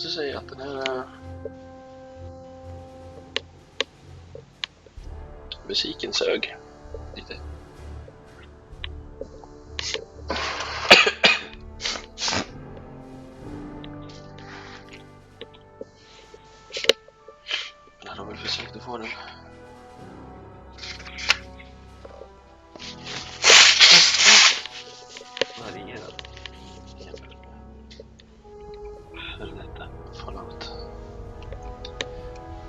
måste säga att den här musiken sög lite. Men han har väl försökt att få den. Varierad. För detta Fallout.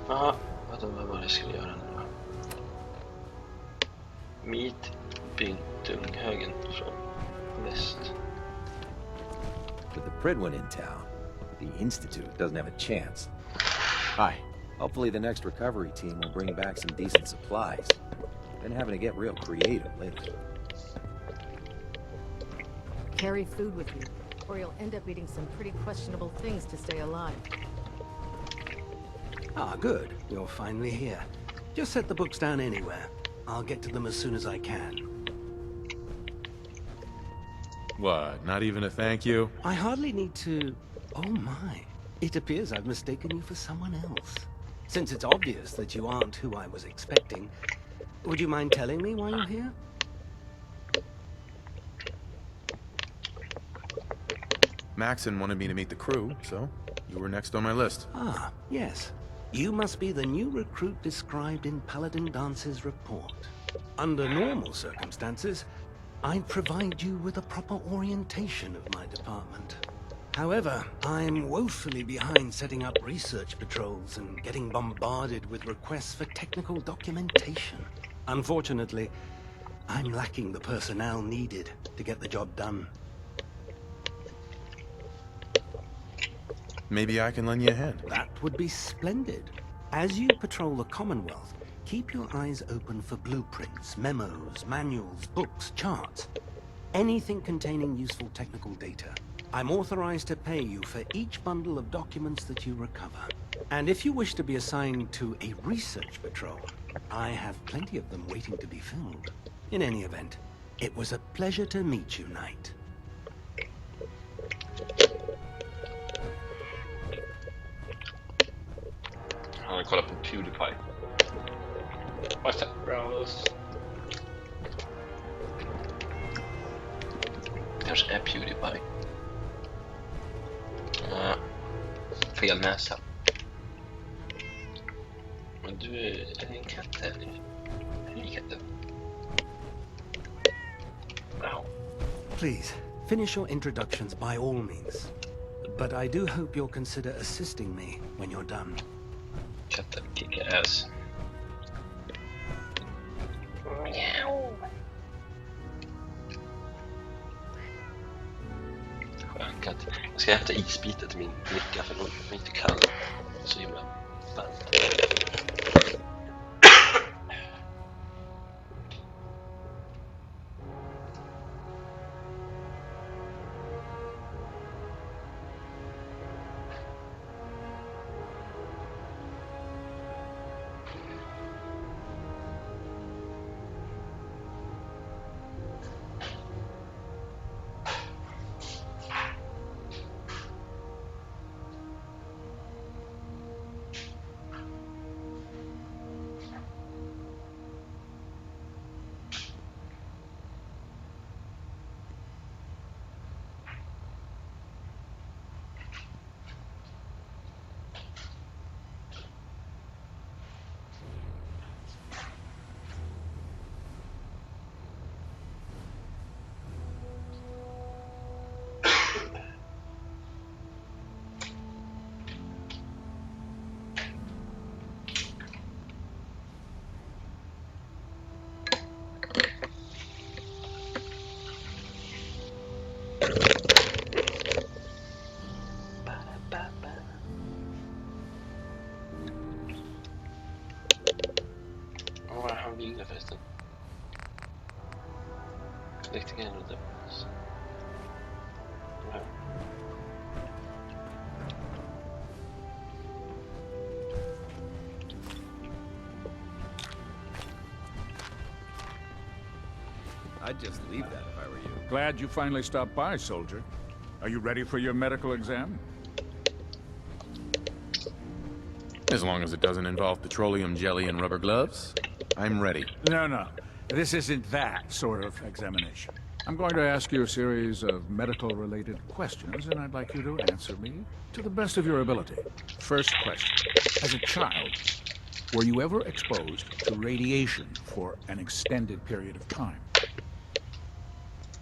Jaha, vad var det jag skulle göra nu då? Meet Byntunghögen från väst. With the Prydwin in town, the Institute doesn't have a chance. Hi. Hopefully the next recovery team will bring back some decent supplies. Been having to get real creative lately. Carry food with you, or you'll end up eating some pretty questionable things to stay alive. Ah, good. You're finally here. Just set the books down anywhere. I'll get to them as soon as I can. What, not even a thank you? I hardly need to... Oh my. It appears I've mistaken you for someone else. Since it's obvious that you aren't who I was expecting, would you mind telling me why you're here? Maxon wanted me to meet the crew, so you were next on my list. Ah, yes. You must be the new recruit described in Paladin Dance's report. Under normal circumstances, I'd provide you with a proper orientation of my department. However, I'm woefully behind setting up research patrols and getting bombarded with requests for technical documentation. Unfortunately, I'm lacking the personnel needed to get the job done. Maybe I can lend you a hand. That would be splendid. As you patrol the Commonwealth, keep your eyes open for blueprints, memos, manuals, books, charts. Anything containing useful technical data. I'm authorized to pay you for each bundle of documents that you recover. And if you wish to be assigned to a research patrol, I have plenty of them waiting to be filled. In any event, it was a pleasure to meet you, Knight. Han har kollat på PewDiePie. What's that, bros? Kanske är PewDiePie. Fel näsa. Men du är en katt eller? Hej katten. Wow. Please, finish your introductions by all means. But I do hope you'll consider assisting me when you're done. Katten kickar ass. Skön katt. Jag ska hämta isbitar till min lycka för de är inte kall. Så himla varmt. Han vill det förresten. Elektrikern och det. I'd just leave that if I were you. Glad you finally stopped by, soldier. Are you ready for your medical exam? As long as it doesn't involve petroleum jelly and rubber gloves, I'm ready. No. This isn't that sort of examination. I'm going to ask you a series of medical-related questions, and I'd like you to answer me to the best of your ability. First question. As a child, were you ever exposed to radiation for an extended period of time?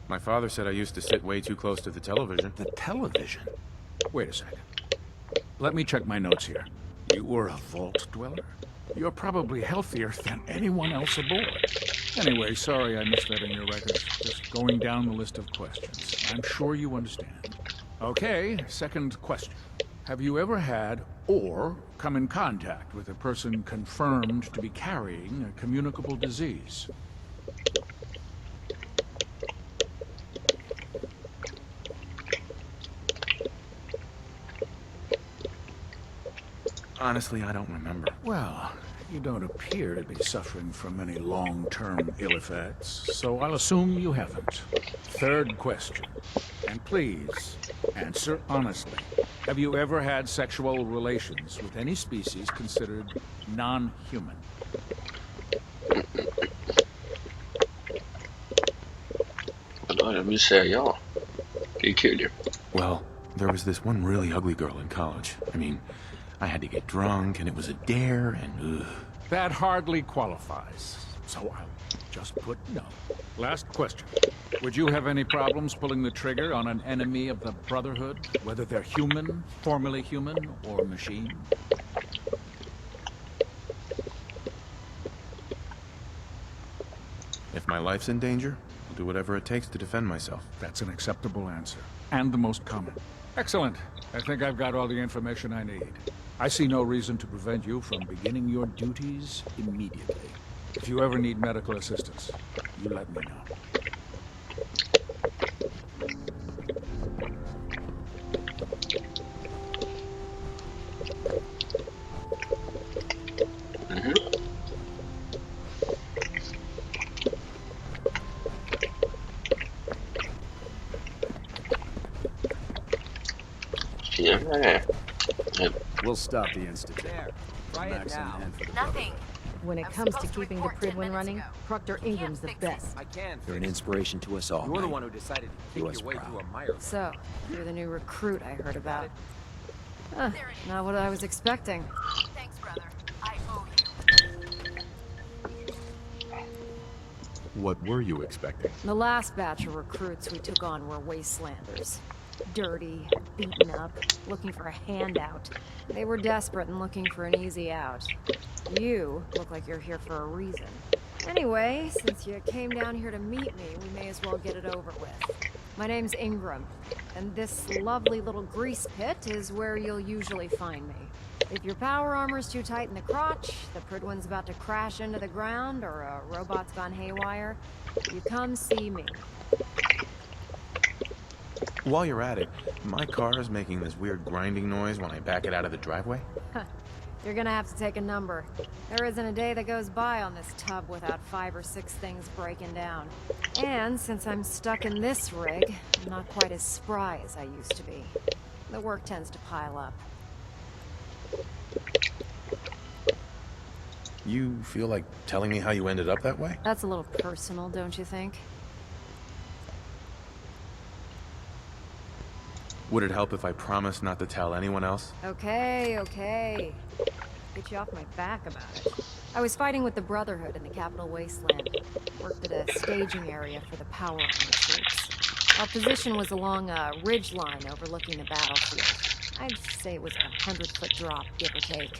My father said I used to sit way too close to the television. The television? Wait a second. Let me check my notes here. You were a vault dweller? You're probably healthier than anyone else aboard. Anyway, sorry I missed that in your records. Just going down the list of questions. I'm sure you understand. Okay, second question. Have you ever had or come in contact with a person confirmed to be carrying a communicable disease? Honestly, I don't remember. Well, you don't appear to be suffering from any long-term ill effects, so I'll assume you haven't. Third question, and please, answer honestly. Have you ever had sexual relations with any species considered non-human? Ja, jag vill säga ja. Det är kul ju. Well, there was this one really ugly girl in college. I mean, I had to get drunk, and it was a dare, and ugh. That hardly qualifies, so I'll just put no. Last question. Would you have any problems pulling the trigger on an enemy of the Brotherhood, whether they're human, formerly human, or machine? If my life's in danger, I'll do whatever it takes to defend myself. That's an acceptable answer, and the most common. Excellent. I think I've got all the information I need. I see no reason to prevent you from beginning your duties immediately. If you ever need medical assistance, you let me know. We'll stop the Institute. Try it Max in now. hand for the Nothing. When it I'm comes to supposed to keeping the report 10 Prydwin minutes running, ago. Proctor Ingram's the best. I can. You're an inspiration to us all. You're the mate. one who decided to Do kick us your way proud. through a mire. So, you're the new recruit I heard about. Not what I was expecting. Thanks, brother. I owe you. What were you expecting? The last batch of recruits we took on were wastelanders. Dirty, beaten up, looking for a handout. They were desperate and looking for an easy out. You look like you're here for a reason. Anyway, since you came down here to meet me, we may as well get it over with. My name's Ingram, and this lovely little grease pit is where you'll usually find me. If your power armor's too tight in the crotch, the Prydwin's about to crash into the ground, or a robot's gone haywire, you come see me. While you're at it, my car is making this weird grinding noise when I back it out of the driveway. You're gonna have to take a number. There isn't a day that goes by on this tub without 5 or 6 things breaking down. And since I'm stuck in this rig, I'm not quite as spry as I used to be. The work tends to pile up. You feel like telling me how you ended up that way? That's a little personal, don't you think? Would it help if I promised not to tell anyone else? Okay. Get you off my back about it. I was fighting with the Brotherhood in the Capital Wasteland. Worked at a staging area for the power armor troops. Our position was along a ridge line overlooking the battlefield. I'd say it was a 100-foot drop, give or take.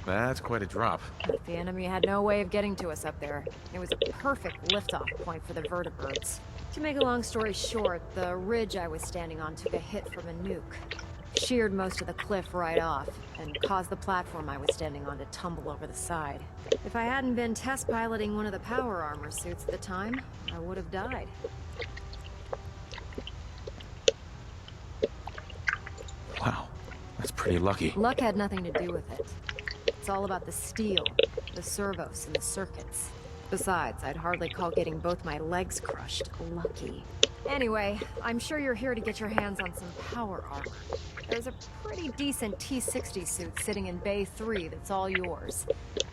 That's quite a drop. The enemy had no way of getting to us up there. It was a perfect liftoff point for the vertibirds. To make a long story short, the ridge I was standing on took a hit from a nuke. Sheared most of the cliff right off, and caused the platform I was standing on to tumble over the side. If I hadn't been test piloting one of the power armor suits at the time, I would have died. Wow, that's pretty lucky. Luck had nothing to do with it. It's all about the steel, the servos, and the circuits. Besides, I'd hardly call getting both my legs crushed lucky. Anyway, I'm sure you're here to get your hands on some power armor. There's a pretty decent T-60 suit sitting in Bay 3 that's all yours.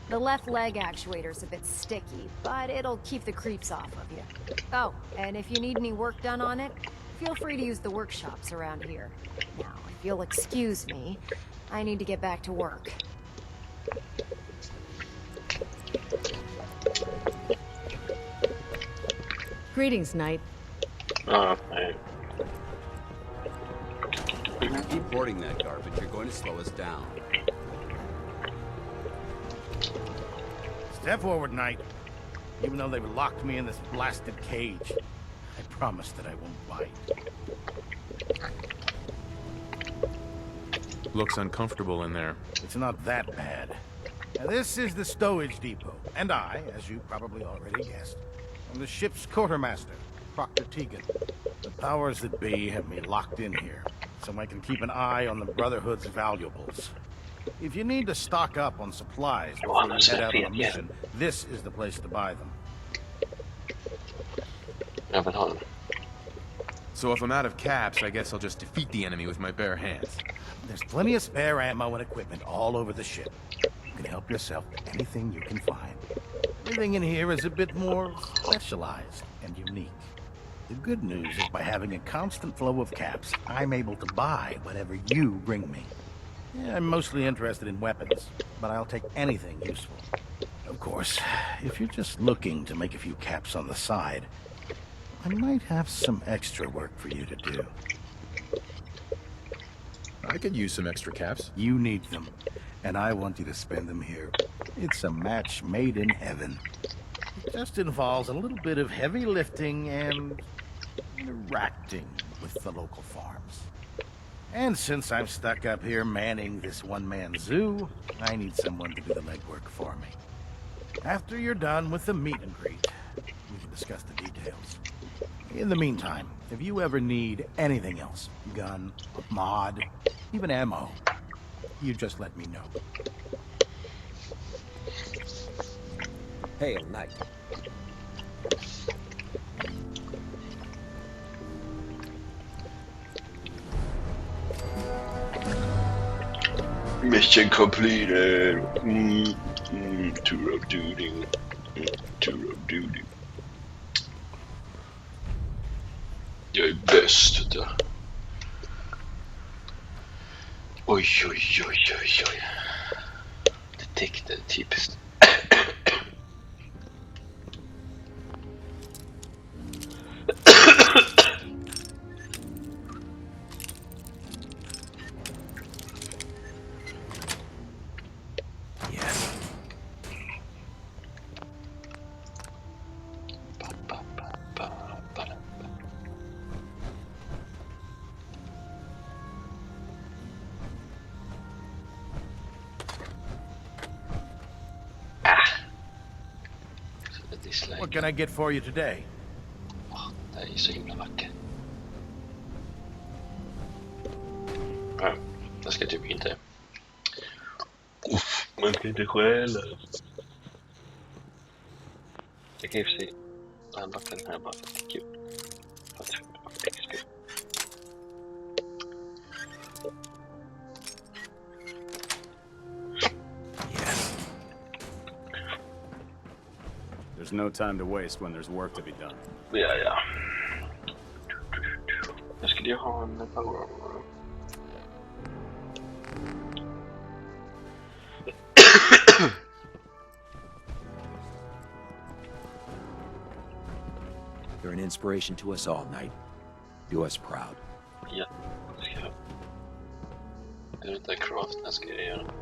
The left leg actuator's a bit sticky, but it'll keep the creeps off of you. Oh, and if you need any work done on it, feel free to use the workshops around here. Now, if you'll excuse me, I need to get back to work. Greetings, Knight. Oh, man. If you keep hoarding that garbage, you're going to slow us down. Step forward, Knight. Even though they've locked me in this blasted cage, I promise that I won't bite. Looks uncomfortable in there. It's not that bad. Now, this is the stowage depot, and I, as you probably already guessed, am the ship's quartermaster, Proctor Tegan. The powers that be have me locked in here, so I can keep an eye on the Brotherhood's valuables. If you need to stock up on supplies before you head out on a mission, this is the place to buy them. Jag vill ha den. So if I'm out of caps, I guess I'll just defeat the enemy with my bare hands. There's plenty of spare ammo and equipment all over the ship. You can help yourself to anything you can find. Everything in here is a bit more specialized and unique. The good news is by having a constant flow of caps, I'm able to buy whatever you bring me. Yeah, I'm mostly interested in weapons, but I'll take anything useful. Of course, if you're just looking to make a few caps on the side, I might have some extra work for you to do. I could use some extra caps. You need them, and I want you to spend them here. It's a match made in heaven. It just involves a little bit of heavy lifting and interacting with the local farms. And since I'm stuck up here manning this one-man zoo, I need someone to do the legwork for me. After you're done with the meet and greet, we can discuss the details. In the meantime, if you ever need anything else, gun, mod, even ammo, you just let me know. Hail, Knight. Mission completed. Tour of duty. Tour of duty. Jag är bäst, vet du. Oj, oj, oj, oj, oj. Detektor, typiskt. Yes. What can I get for you today? Det är så himla vackert. Ja, jag ska typ inte. Uff, man kan inte stjäla. Jag kan ju se använda den här bara för att det är kul. För att få XP. Yes. There's no time to waste when there's work to be done. Ja, ja. Jag skulle ju ha en power. You're an inspiration to us all, Knight. Do us proud. Ja, det ska jag. Det är inte craft, det ska jag göra.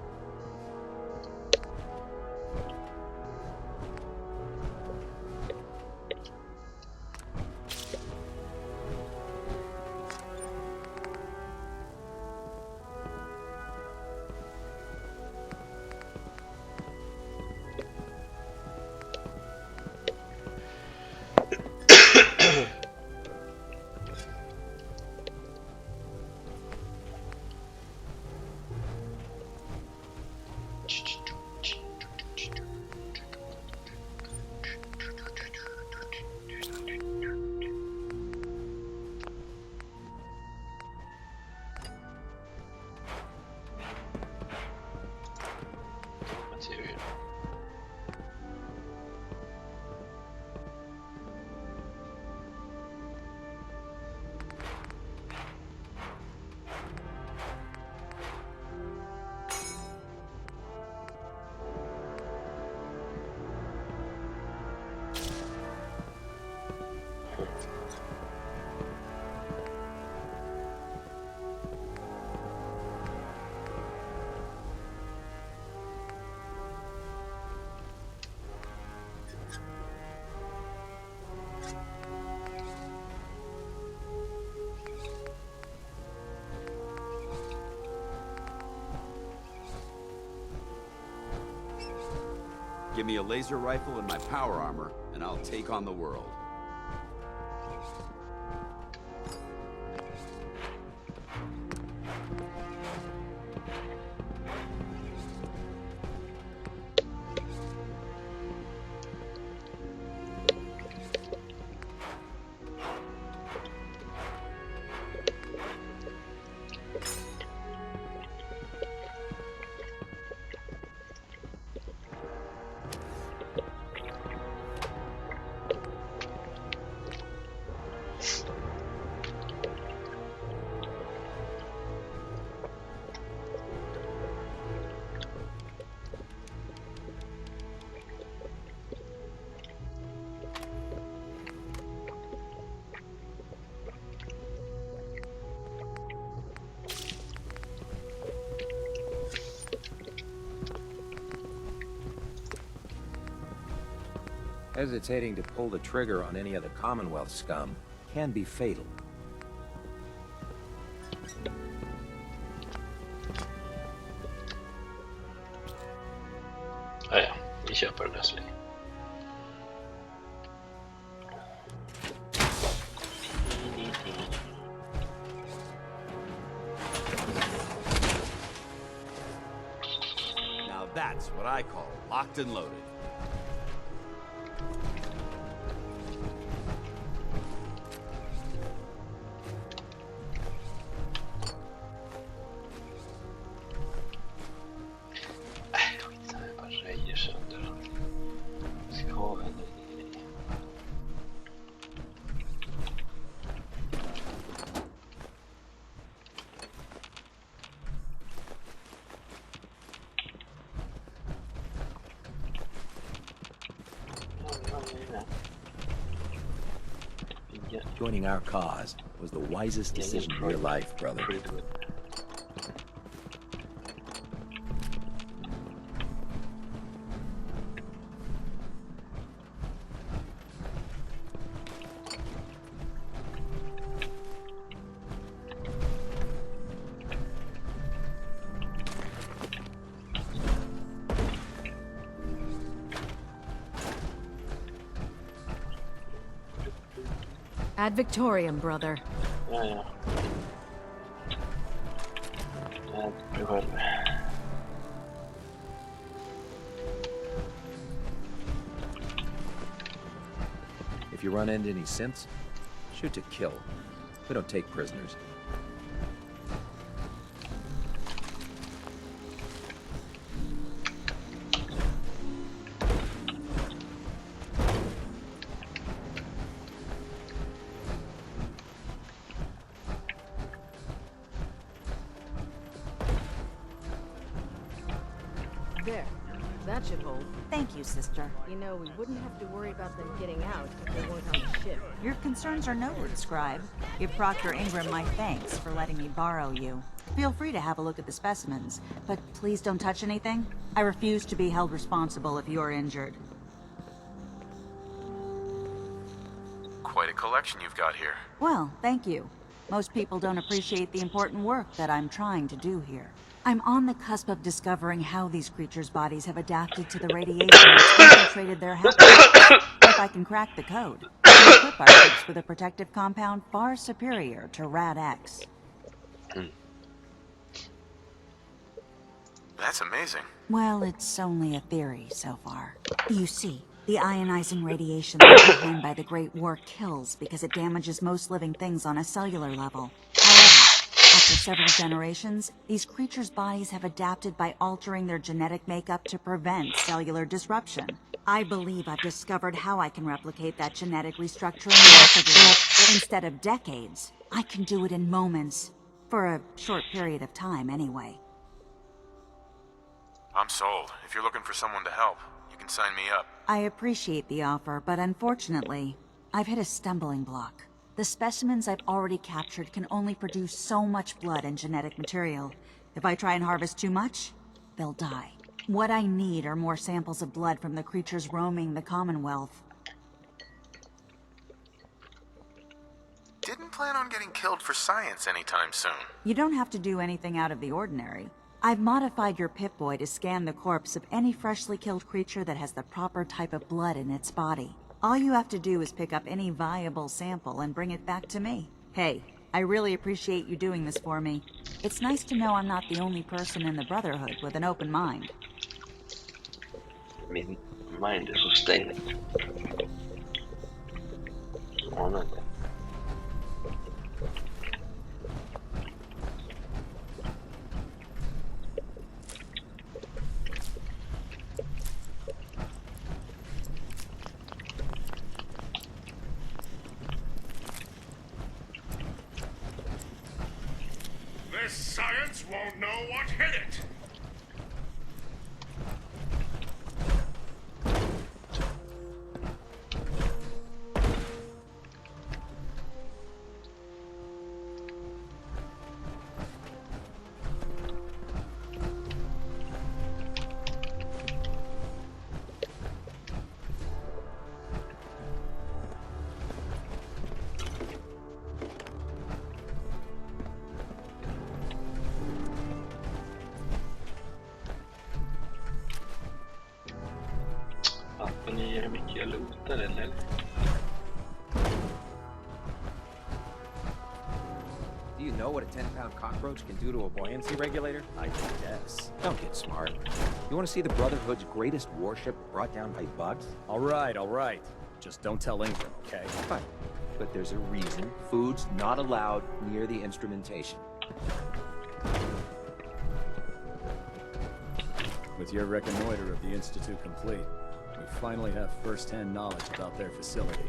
Give me a laser rifle and my power armor, and I'll take on the world. Hesitating to pull the trigger on any of the Commonwealth scum can be fatal. Ja, vi köper den här så länge. Now that's what I call locked and loaded. Jag bara röjer sönder. Ska ha en grej. Joining our cause was the wisest decision of your life, brother. Prydwin. Ad Victoriam, brother. Ja, ja. Du själv. If you run into any synths, shoot to kill. We don't take prisoners. There. That should hold. Thank you, sister. You know, we wouldn't have to worry about them getting out if they weren't on the ship. Your concerns are noted, Scribe. Give Proctor Ingram my thanks for letting me borrow you. Feel free to have a look at the specimens, but please don't touch anything. I refuse to be held responsible if you're injured. Quite a collection you've got here. Well, thank you. Most people don't appreciate the important work that I'm trying to do here. I'm on the cusp of discovering how these creatures' bodies have adapted to the radiation that's infiltrated their habitat. If I can crack the code, I can equip our troops with a protective compound far superior to Rad-X. That's amazing. Well, it's only a theory so far. You see, the ionizing radiation left behind by the Great War kills because it damages most living things on a cellular level. However, after several generations, these creatures' bodies have adapted by altering their genetic makeup to prevent cellular disruption. I believe I've discovered how I can replicate that genetic restructuring rapidly. Instead of decades, I can do it in moments. For a short period of time, anyway. I'm sold. If you're looking for someone to help, you can sign me up. I appreciate the offer, but unfortunately, I've hit a stumbling block. The specimens I've already captured can only produce so much blood and genetic material. If I try and harvest too much, they'll die. What I need are more samples of blood from the creatures roaming the Commonwealth. Didn't plan on getting killed for science anytime soon. You don't have to do anything out of the ordinary. I've modified your Pip-Boy to scan the corpse of any freshly killed creature that has the proper type of blood in its body. All you have to do is pick up any viable sample and bring it back to me. Hey, I really appreciate you doing this for me. It's nice to know I'm not the only person in the Brotherhood with an open mind. Min mind är så stängd. Anar inte. This science won't know what hit it. Fattar ni hur mycket jag lootar eller? Do you know what a 10-pound cockroach can do to a buoyancy regulator? I guess. Don't get smart. You want to see the Brotherhood's greatest warship brought down by bugs? All right. Just don't tell Ingram, okay? Fine. But there's a reason food's not allowed near the instrumentation. With your reconnoiter of the Institute complete, we finally have first-hand knowledge about their facility.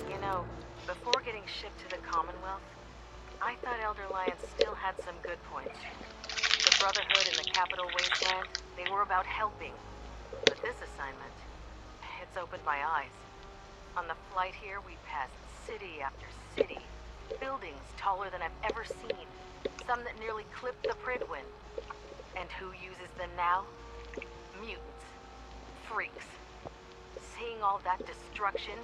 You know, before getting shipped to the Commonwealth, I thought Elder Lions still had some good points. The Brotherhood and the Capital Wasteland, they were about helping. But this assignment, it's opened my eyes. On the flight here, we passed city after city. Buildings taller than I've ever seen. Some that nearly clipped the Prydwin. And who uses them now? Mutants. Freaks. Seeing all that destruction,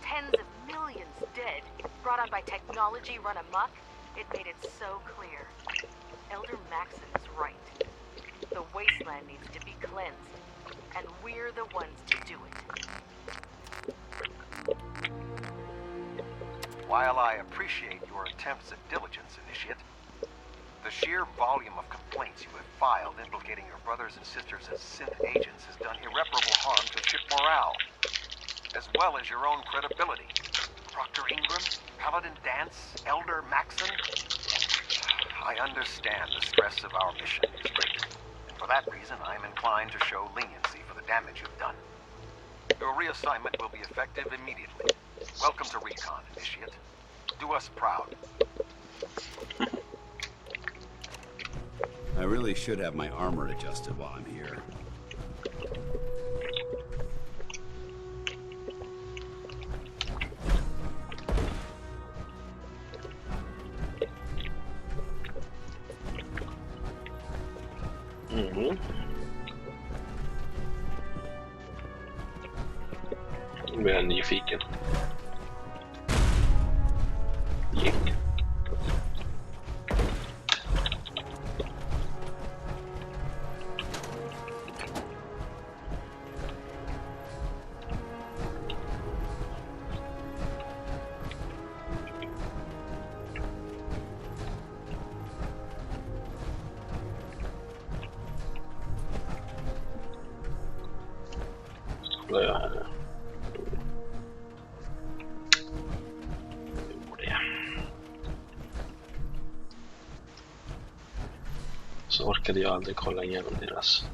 tens of millions dead, brought on by technology run amok, it made it so clear. Elder Maxon is right. The wasteland needs to be cleansed, and we're the ones to do it. While I appreciate your attempts at diligence, Initiate, the sheer volume of complaints you have filed implicating your brothers and sisters as synth agents has done irreparable harm to ship morale, as well as your own credibility. Proctor Ingram, Paladin Dance, Elder Maxon. I understand the stress of our mission is great, and for that reason I am inclined to show leniency for the damage you've done. Your reassignment will be effective immediately. Welcome to Recon, Initiate. Do us proud. I really should have my armor adjusted while I'm here. Nu blir jag nyfiken. Gick. Vad gör jag här nu? Så orkade jag aldrig kolla igenom deras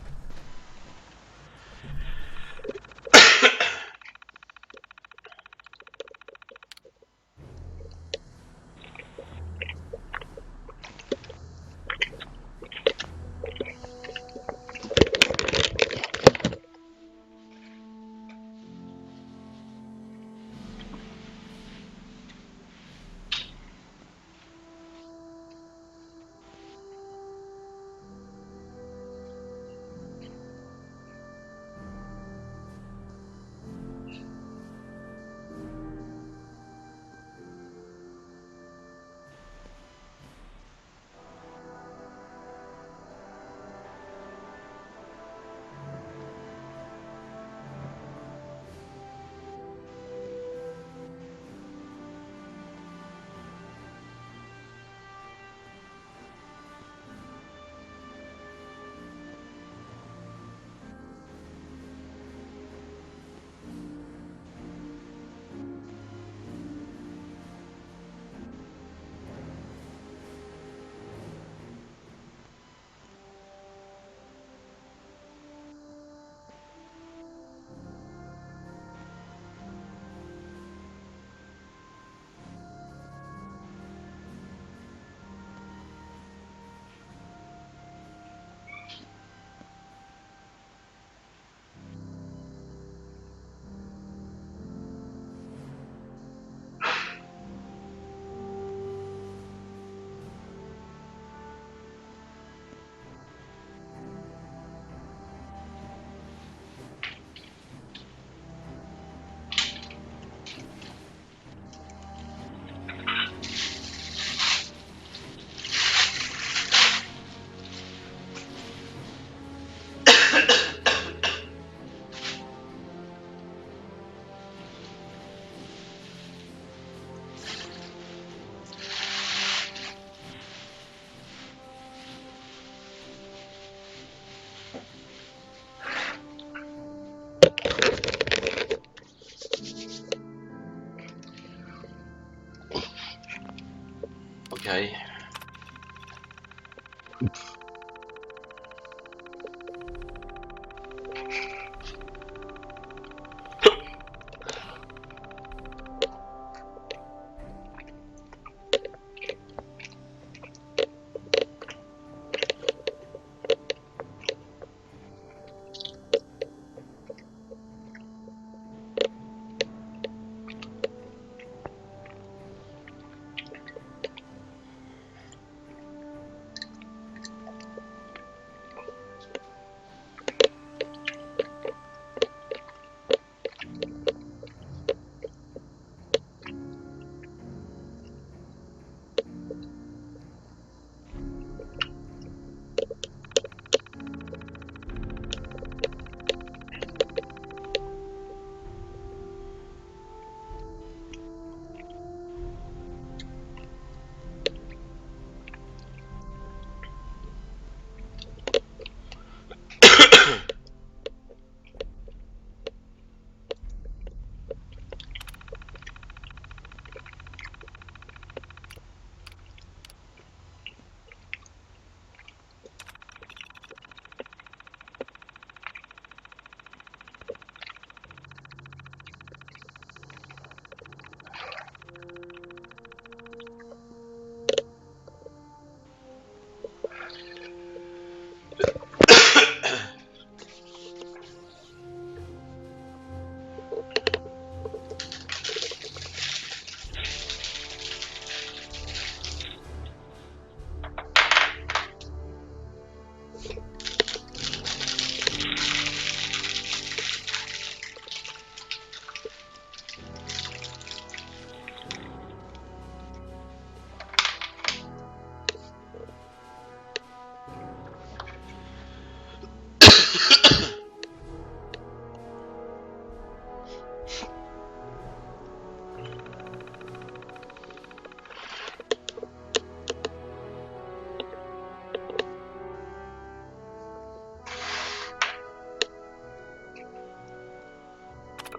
Okej.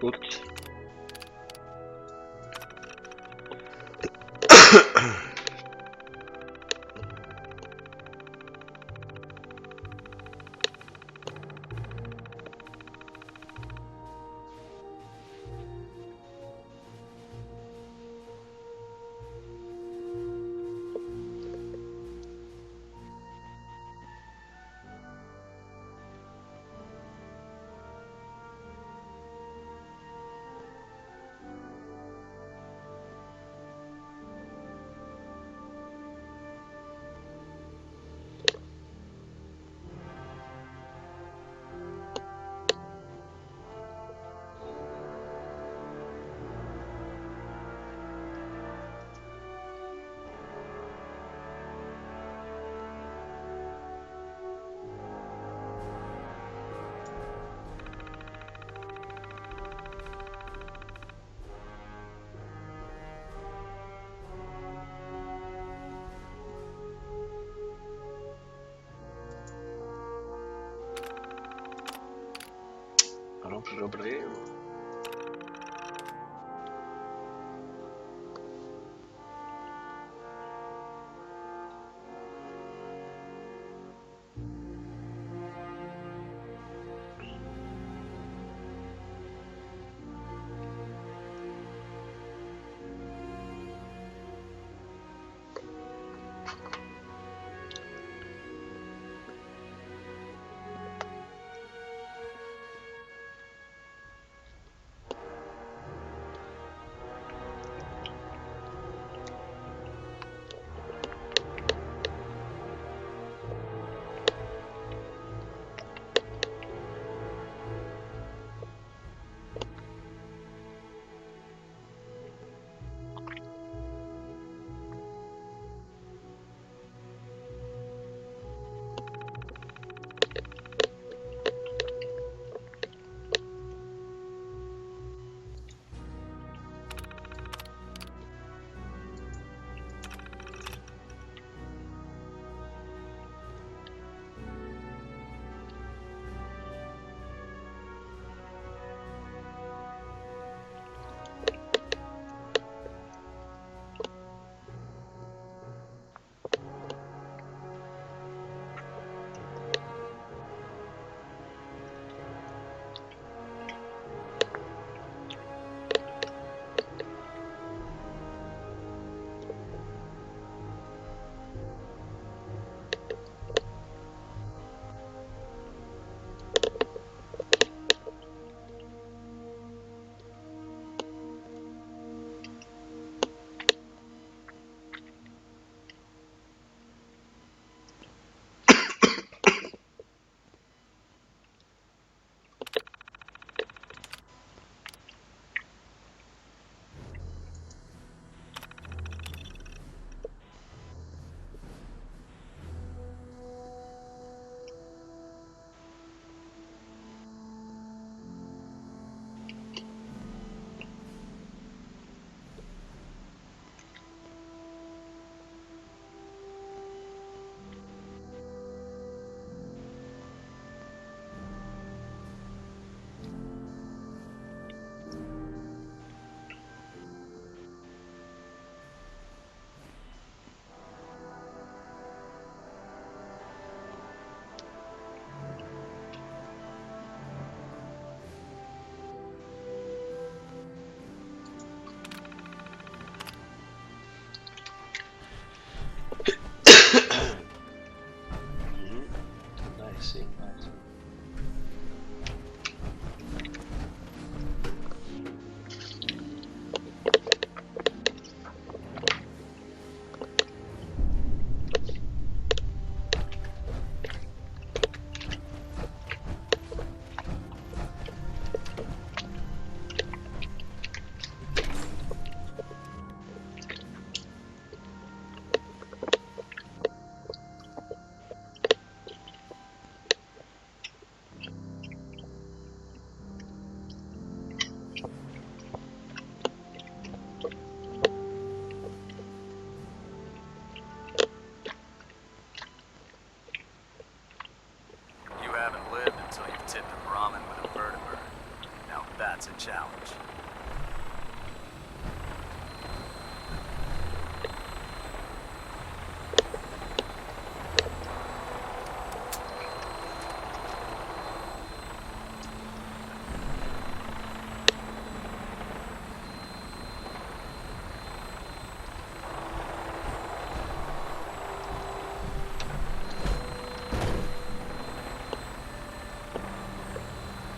Cookt. Har de problem?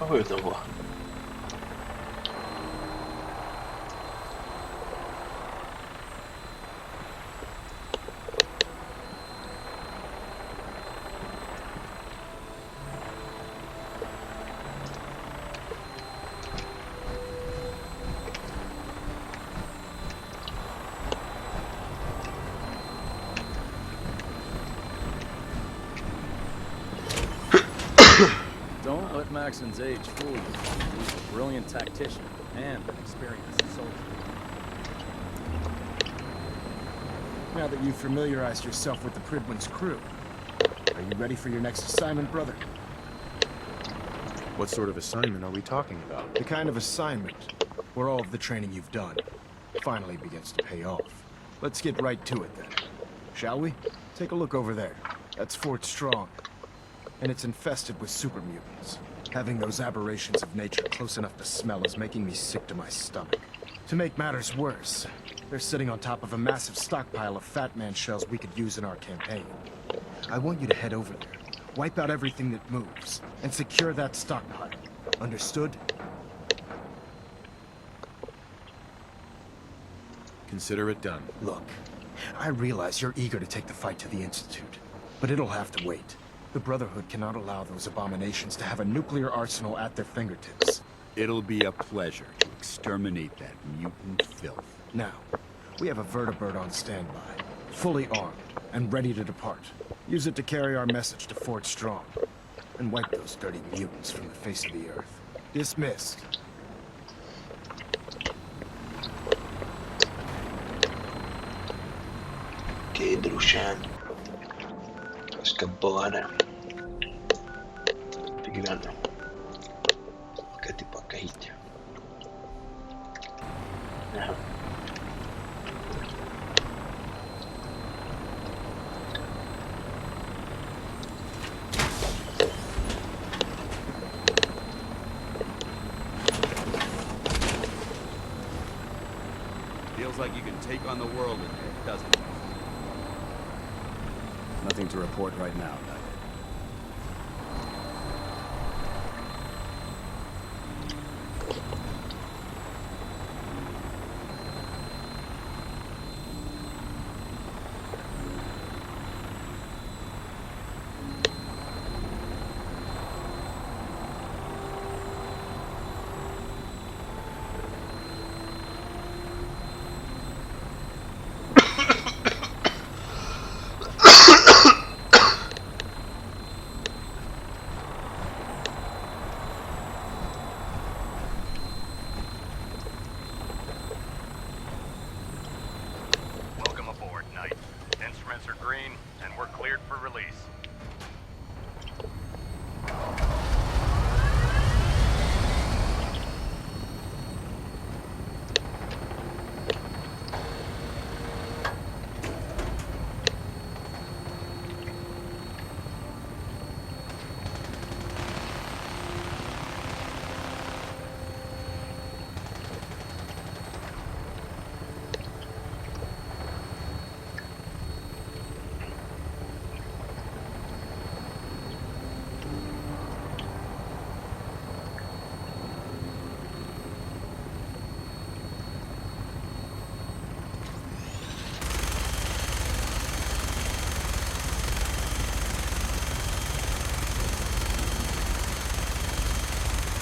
Vad var det de var? Don't let Maxon's age fool you. He's a brilliant tactician and an experienced soldier. Now that you've familiarized yourself with the Prydwin's crew, are you ready for your next assignment, brother? What sort of assignment are we talking about? The kind of assignment where all of the training you've done finally begins to pay off. Let's get right to it then, shall we? Take a look over there. That's Fort Strong. And it's infested with super mutants. Having those aberrations of nature close enough to smell is making me sick to my stomach. To make matters worse, they're sitting on top of a massive stockpile of Fat Man shells we could use in our campaign. I want you to head over there, wipe out everything that moves, and secure that stockpile. Understood? Consider it done. Look, I realize you're eager to take the fight to the Institute, but it'll have to wait. The Brotherhood cannot allow those abominations to have a nuclear arsenal at their fingertips. It'll be a pleasure to exterminate that mutant filth. Now, we have a vertibird on standby, fully armed and ready to depart. Use it to carry our message to Fort Strong, and wipe those dirty mutants from the face of the earth. Dismissed. Okej, brorsan. Jag ska bara... Grann. Åka tillbaka hit. Jaha. Feels like you can take on the world in here, doesn't it? Nothing to report right now, Knight.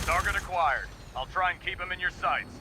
Target acquired. I'll try and keep him in your sights.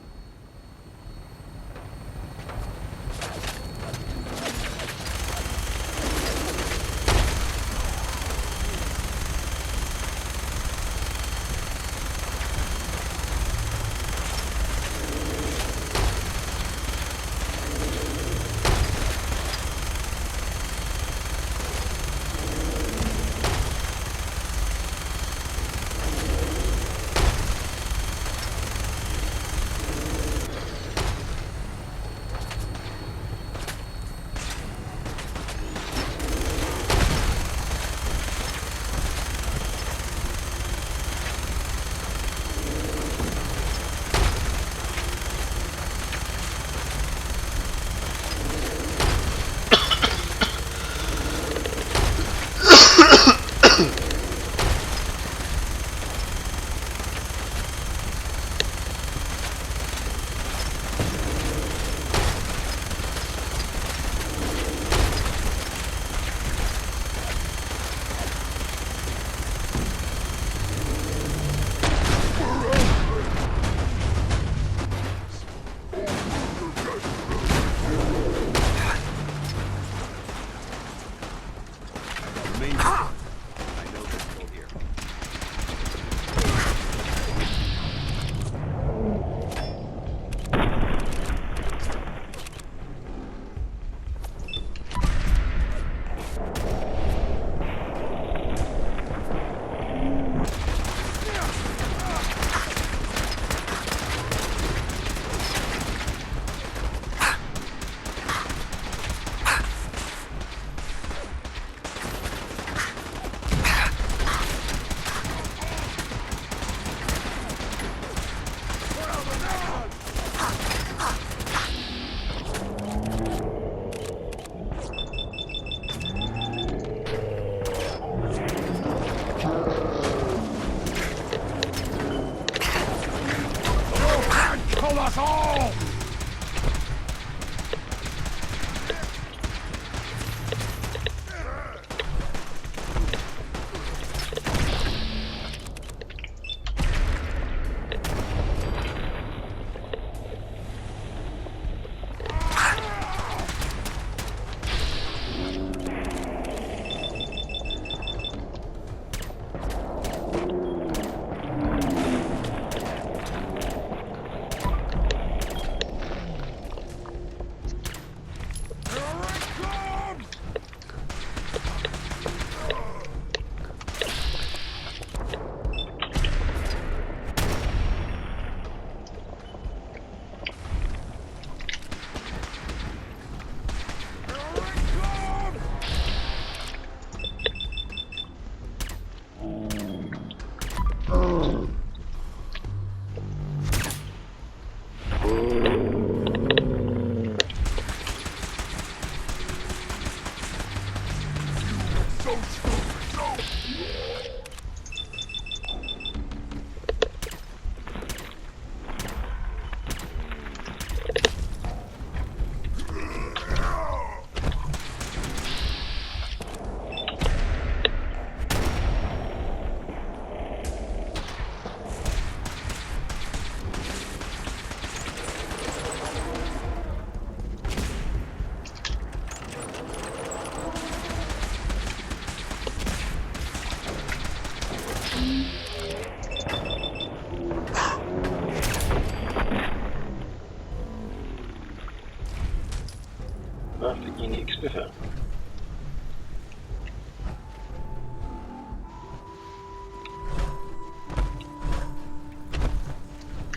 Varför ingen XP för?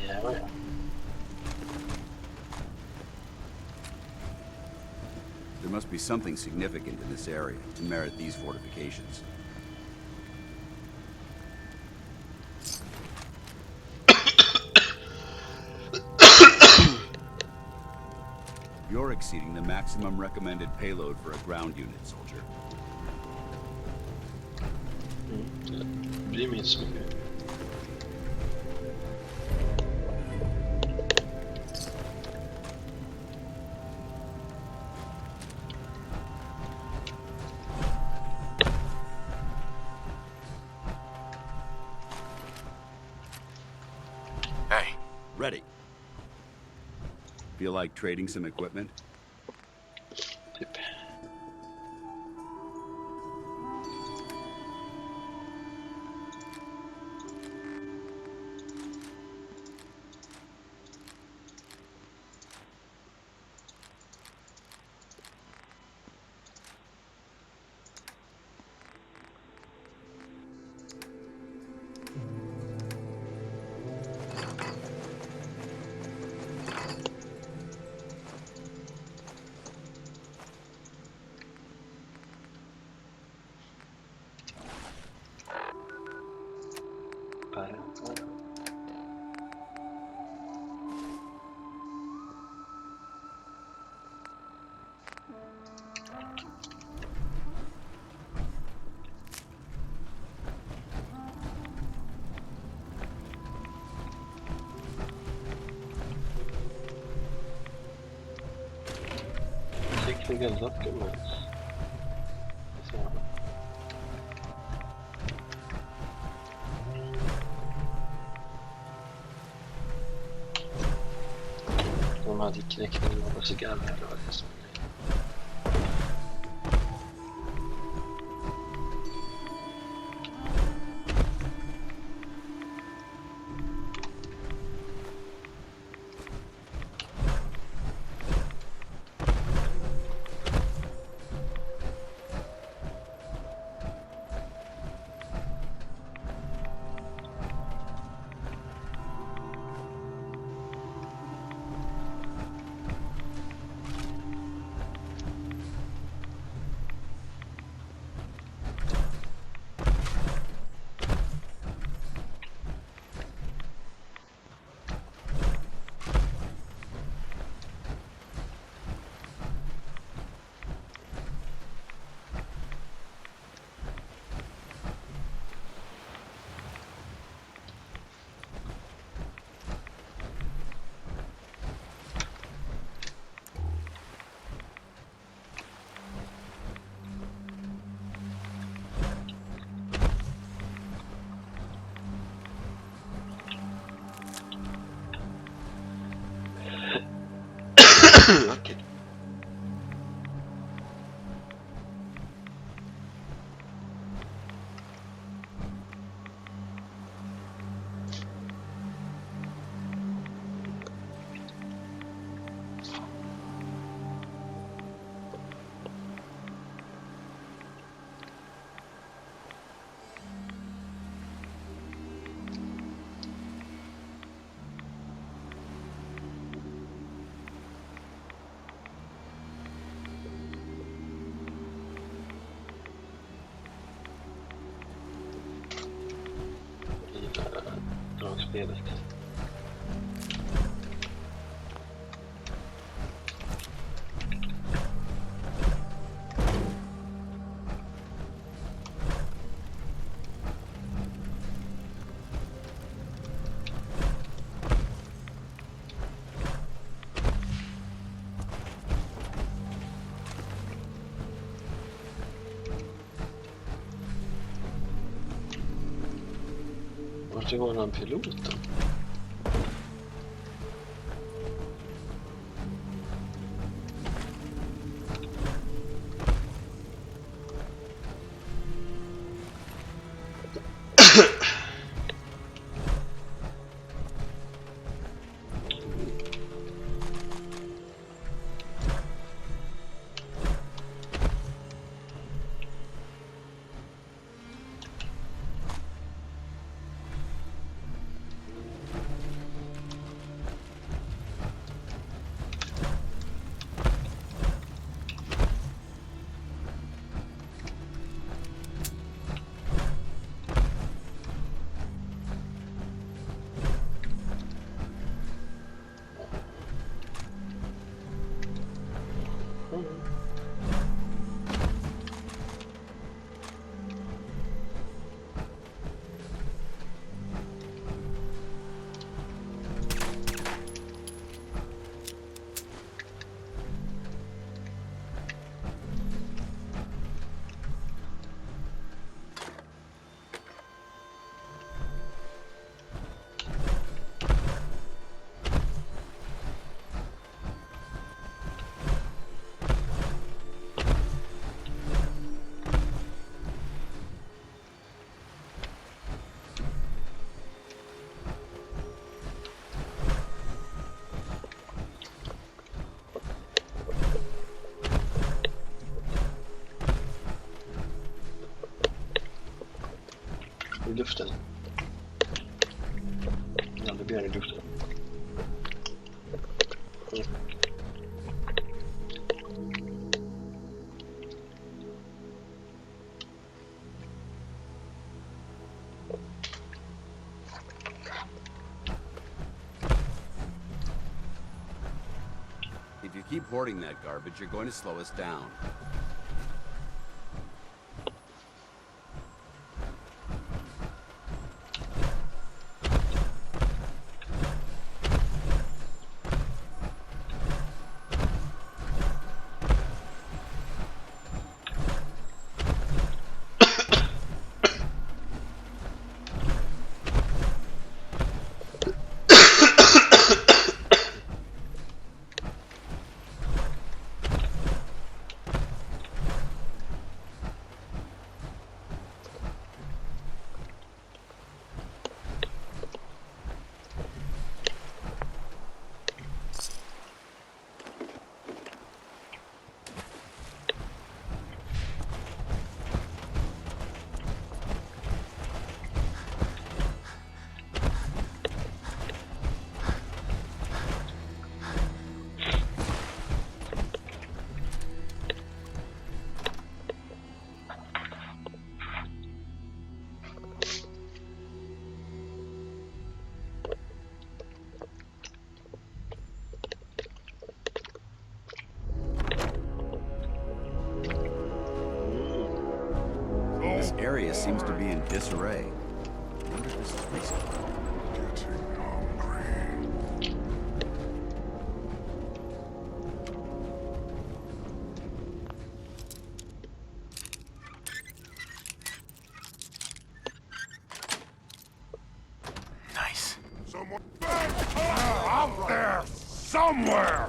Ja. There must be something significant in this area to merit these fortifications. You're exceeding the maximum recommended payload for a ground unit, soldier. Bryr mig inte så mycket. Hey. Ready. Feel like trading some equipment? Typ. Technical documents. So. De hade knäckt en låda cigarr eller vad det är som är. Okej. Dragspelet. Vart går han piloten? I luften. Ja, det blir i luften. If you keep hoarding that garbage, you're going to slow us down. This area seems to be in disarray. I wonder if this is recent. Nice. Someone out there somewhere.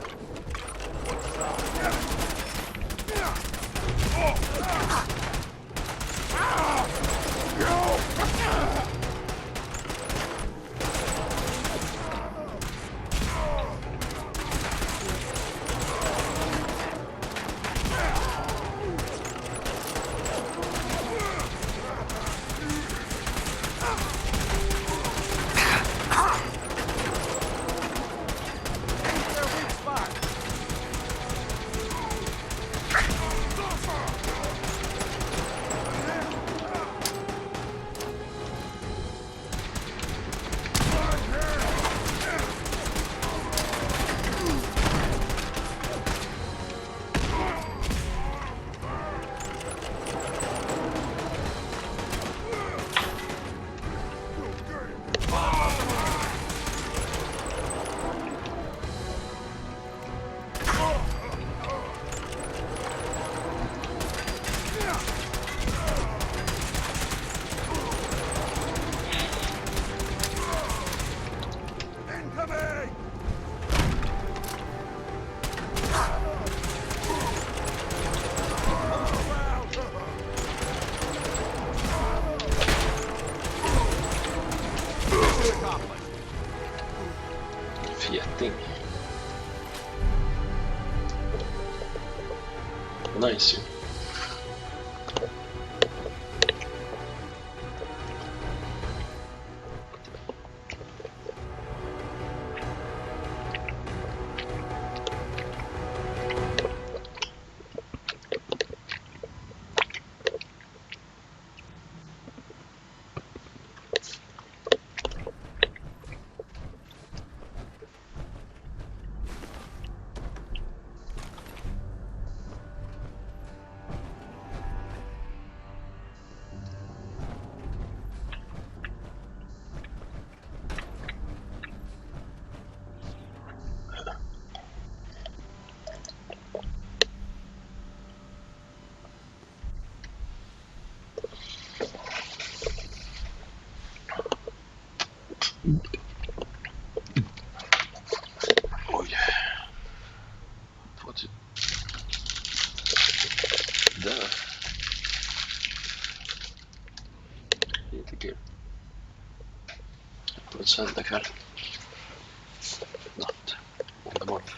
Nice ju. Oj. Där. Lite kul. På en söndagkväll. Natt. Måndag morgon.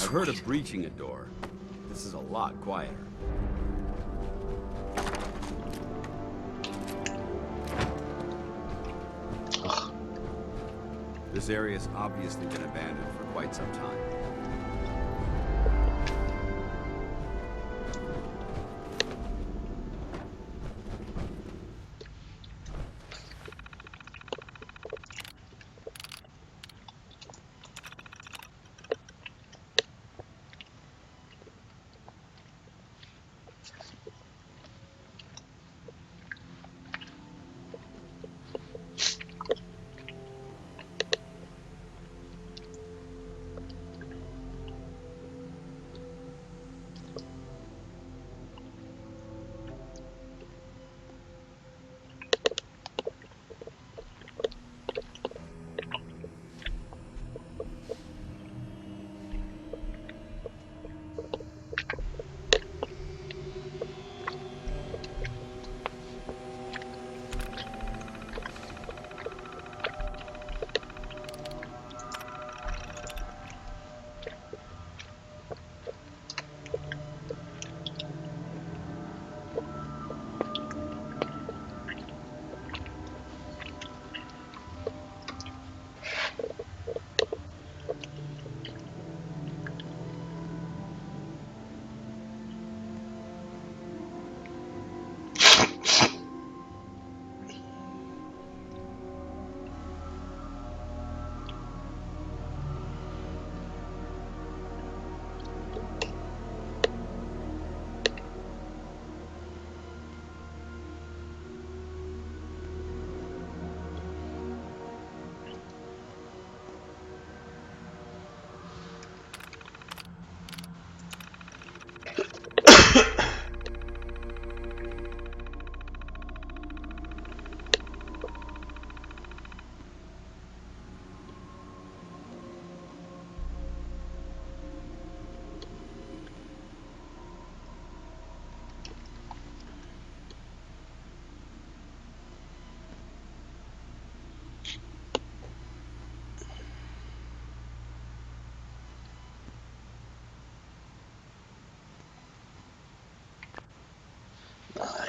I've heard of breaching a door. This is a lot quieter. Ugh. This area's obviously been abandoned for quite some time.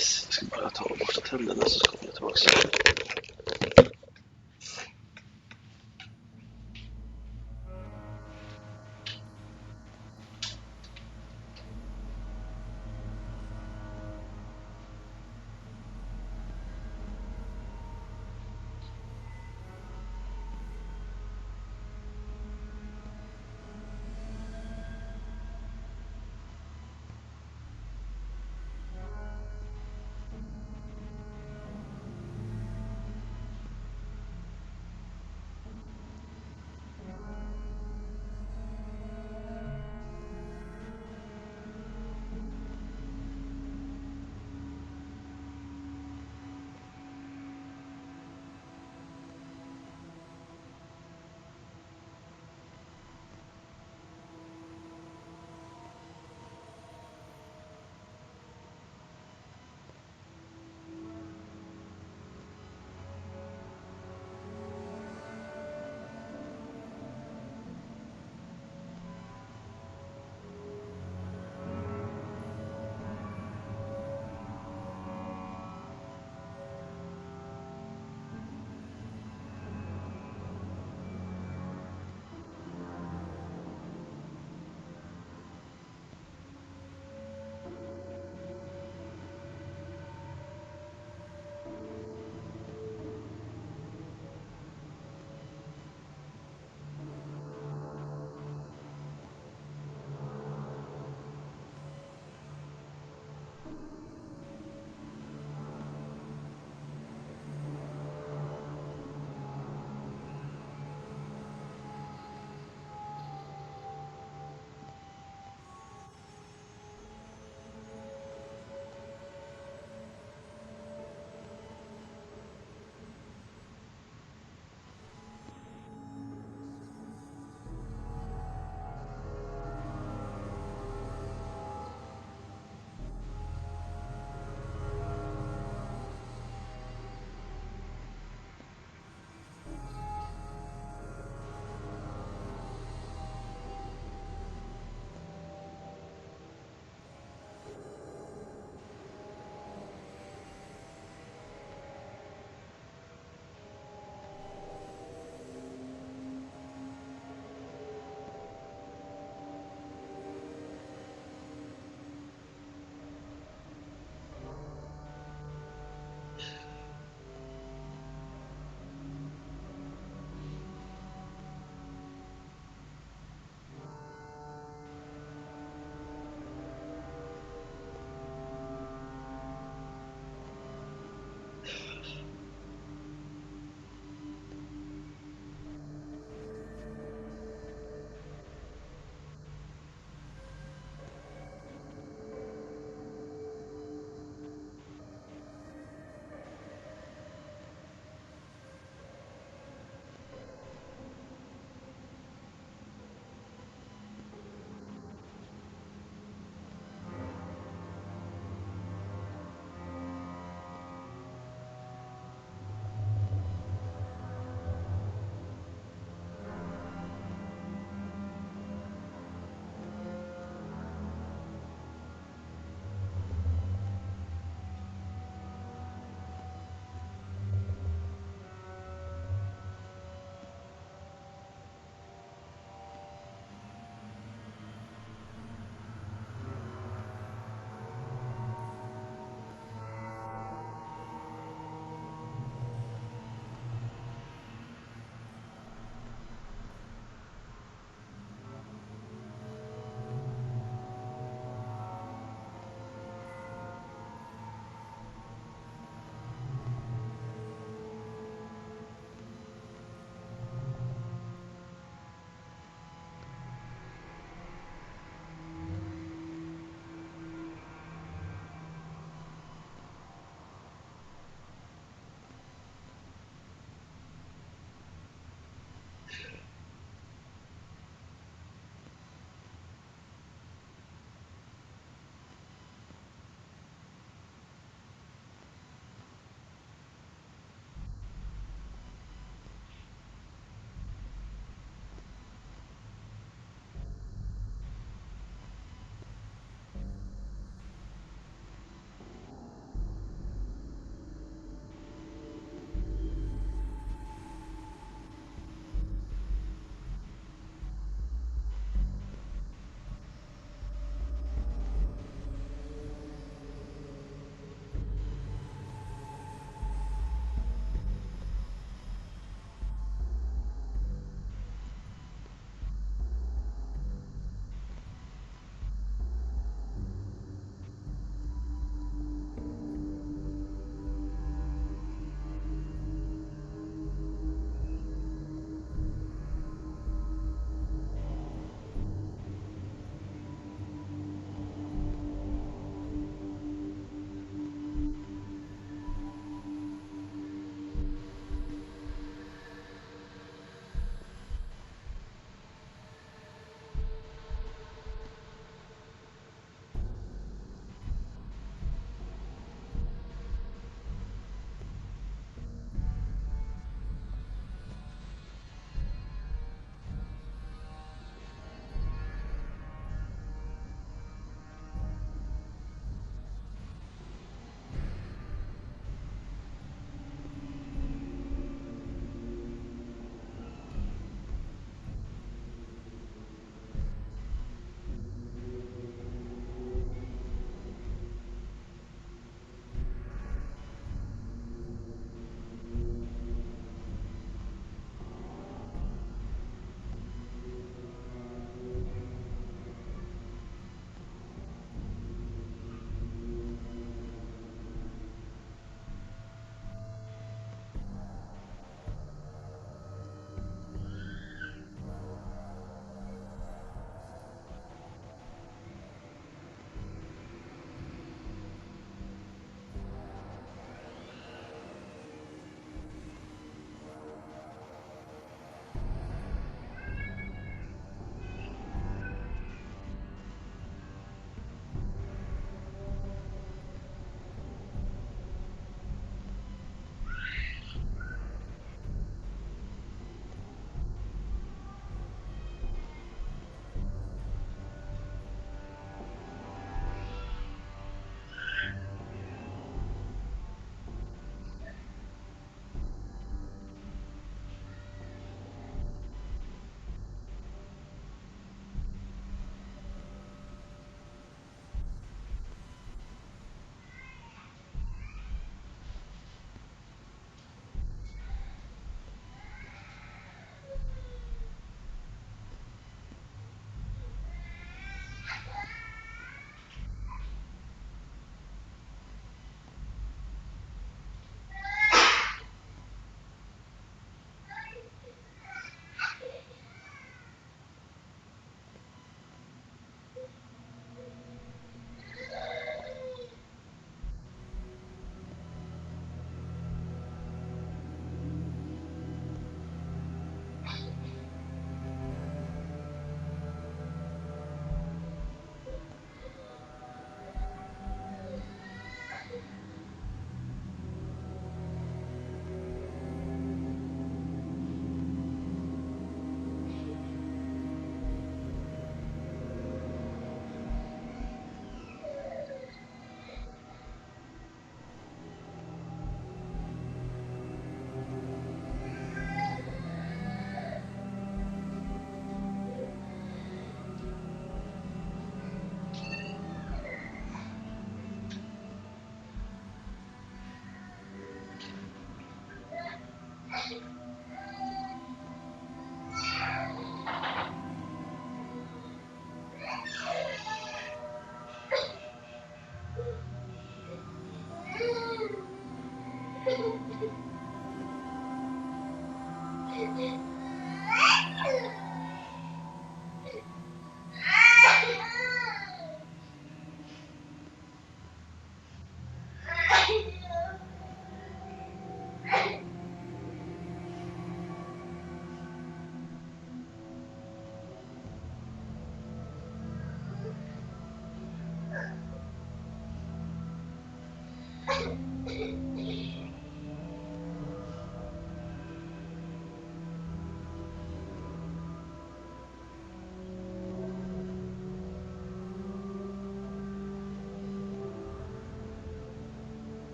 Yes, jag ska bara ta och borsta tänderna så ska jag tillbaka sen.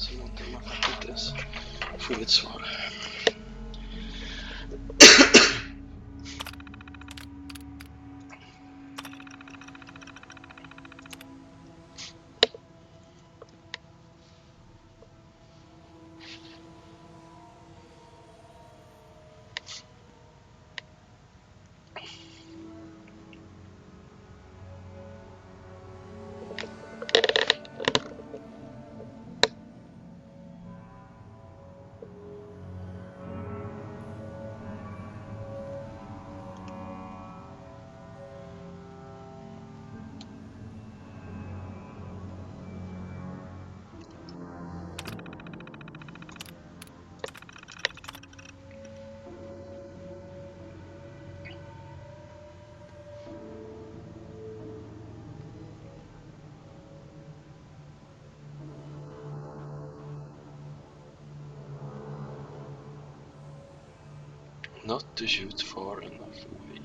som inte de har faktiskt inte ens funnit svar. Not to shoot far enough away.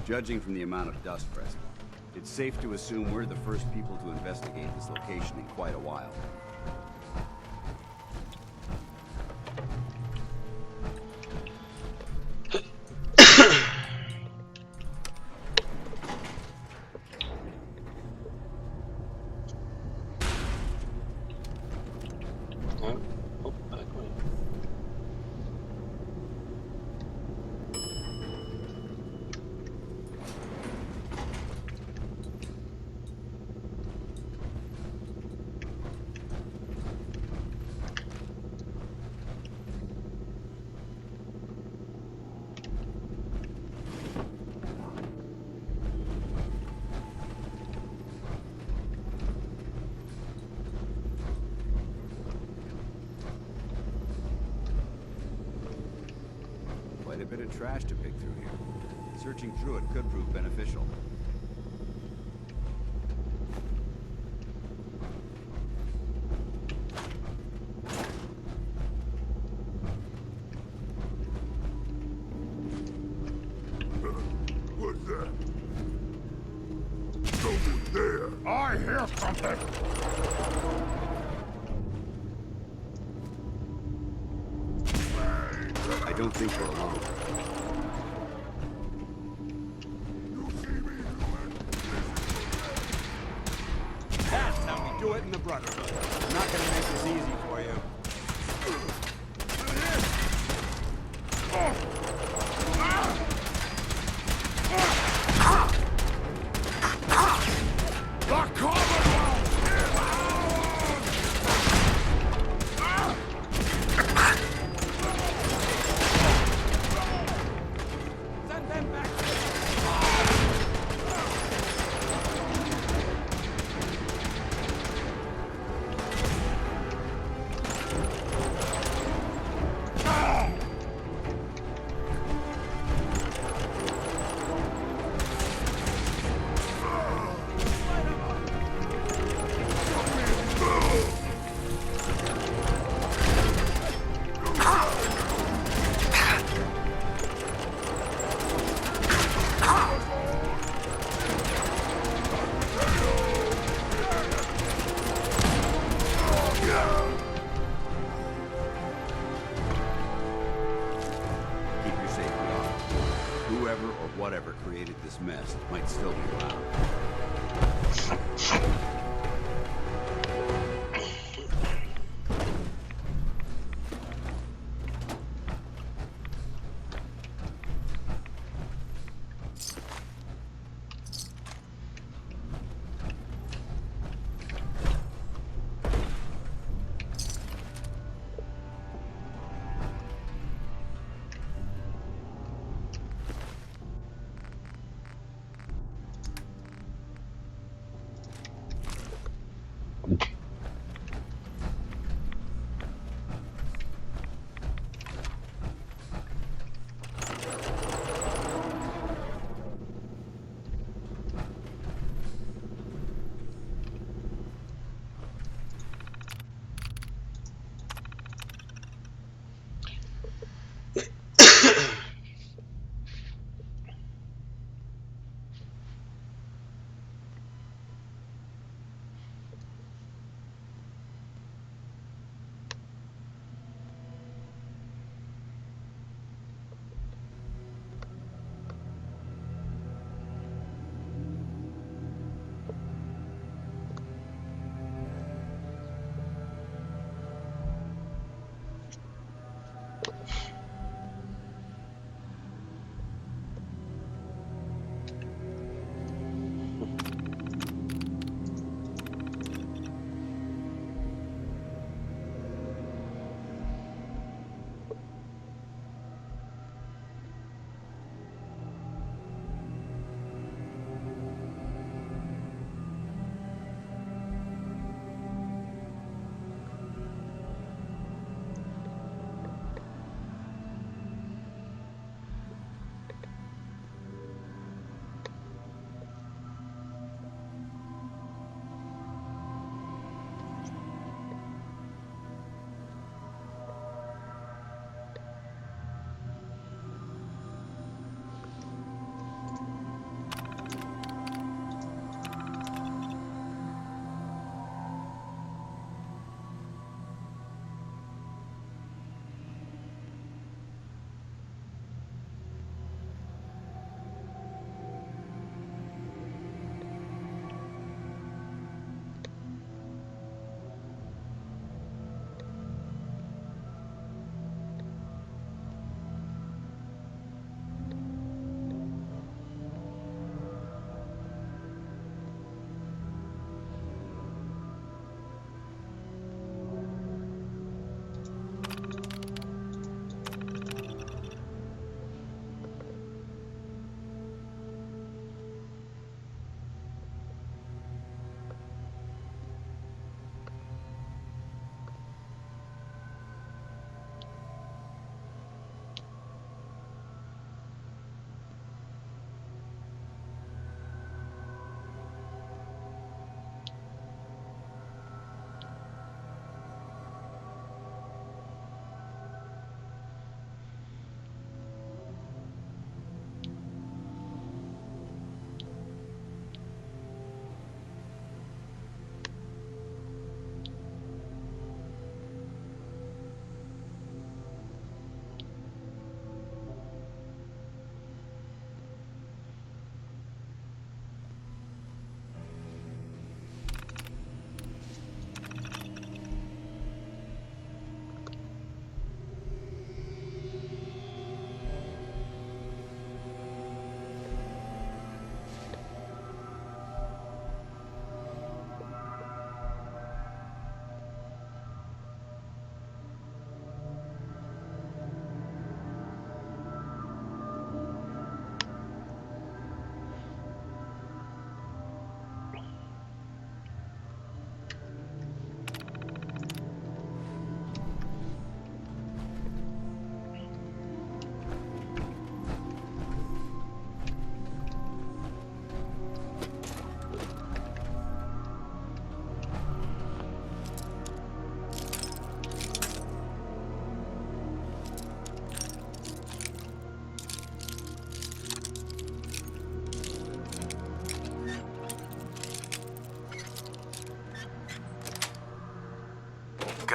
Judging from the amount of dust present, it's safe to assume we're the first people to investigate this location in quite a while. Quite a bit of trash to pick through here. Searching through it could prove beneficial. What's that? Someone there. I hear something. I don't think we're alone. You see me, human? do it in the Brotherhood. I'm not gonna make this easy for you. The Commonwealth! Send them back. Keep your safety on. Whoever or whatever created this mess might still be around.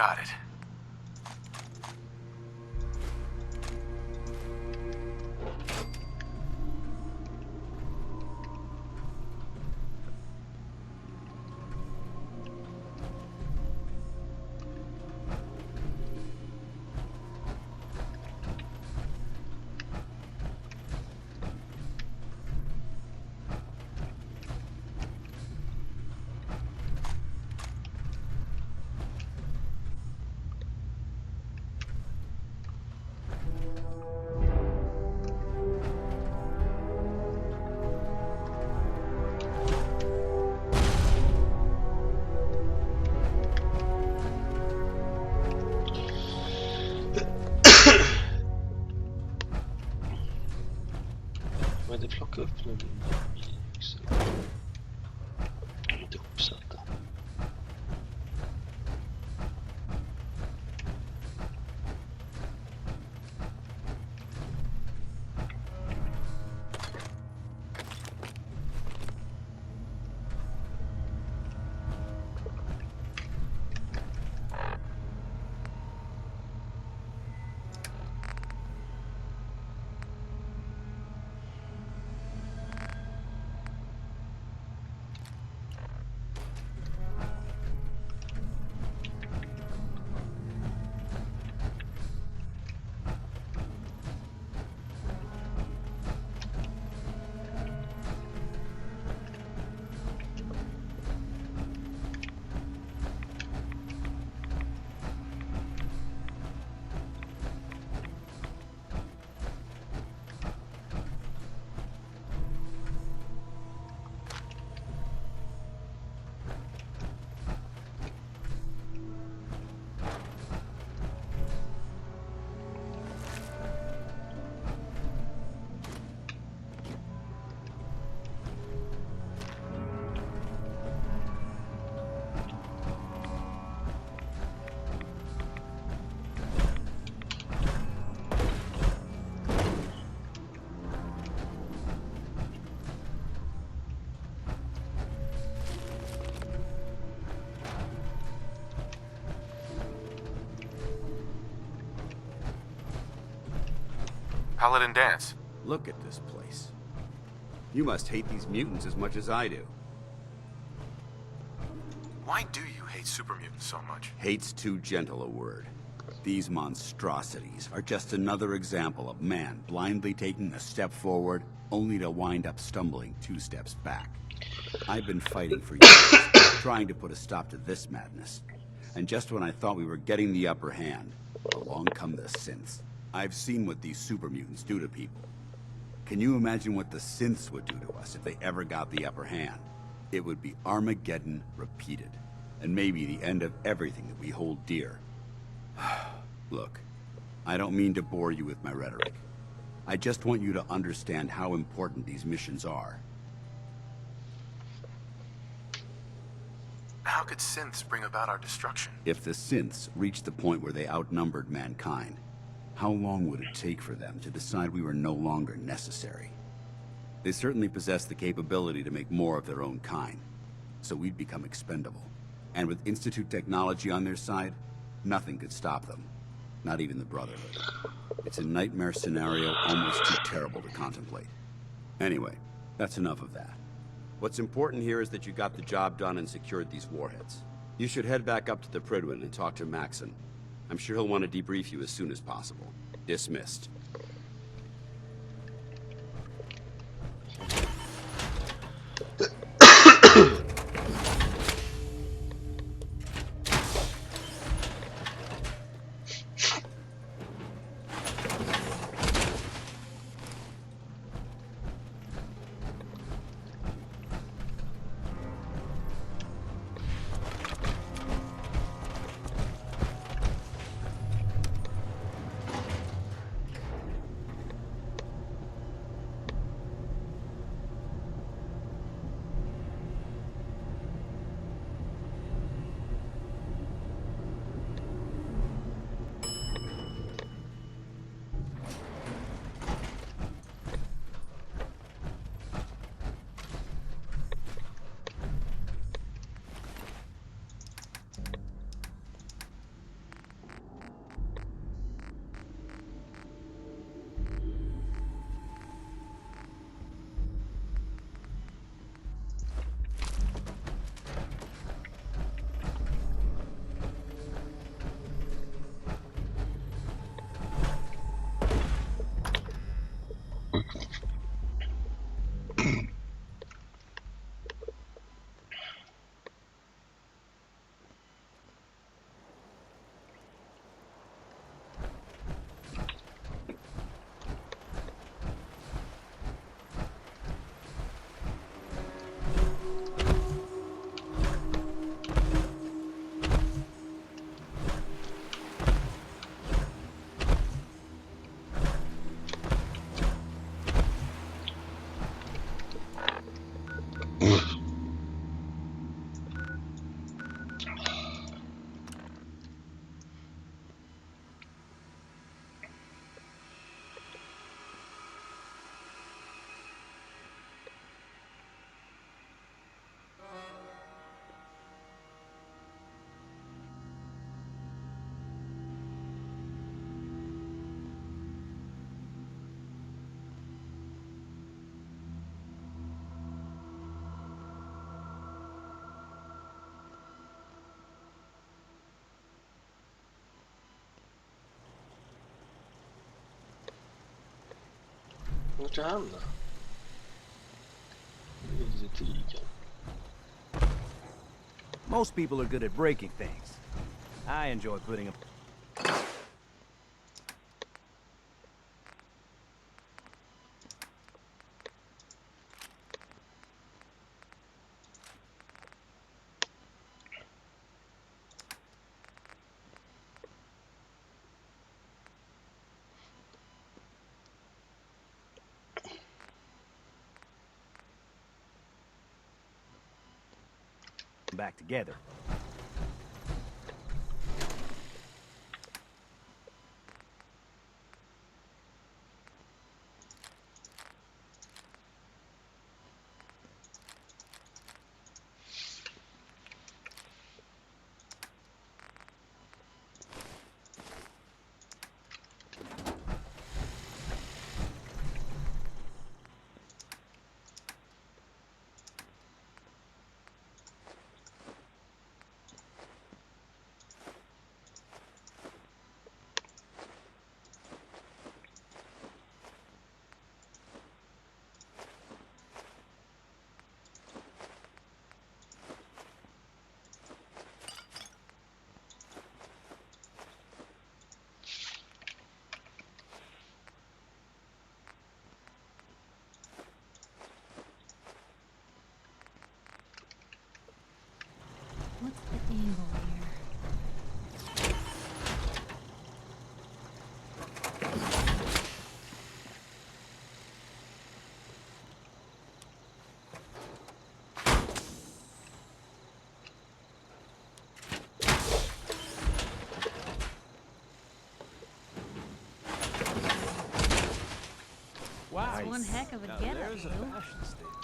got it. Men det plockar upp någon liksom. De är inte ihopsatta. Paladin Dance. Look at this place. You must hate these mutants as much as I do. Why do you hate super mutants so much? Hate's too gentle a word. These monstrosities are just another example of man blindly taking a step forward, only to wind up stumbling 2 steps back. I've been fighting for years, trying to put a stop to this madness. And just when I thought we were getting the upper hand, along come the synths. I've seen what these super mutants do to people. Can you imagine what the synths would do to us if they ever got the upper hand? It would be Armageddon repeated, and maybe the end of everything that we hold dear. Look, I don't mean to bore you with my rhetoric. I just want you to understand how important these missions are. How could synths bring about our destruction? If the synths reached the point where they outnumbered mankind, how long would it take for them to decide we were no longer necessary? They certainly possess the capability to make more of their own kind, so we'd become expendable. And with Institute technology on their side, nothing could stop them. Not even the Brotherhood. It's a nightmare scenario almost too terrible to contemplate. Anyway, that's enough of that. What's important here is that you got the job done and secured these warheads. You should head back up to the Prydwin and talk to Maxon. I'm sure he'll want to debrief you as soon as possible. Dismissed. Vart är han då? Det är lite ligan. Most people are good at breaking things. I enjoy putting them. Back together. What's the angle here? Wow. That's one heck of a Now get-up, there's a you. fashion statement.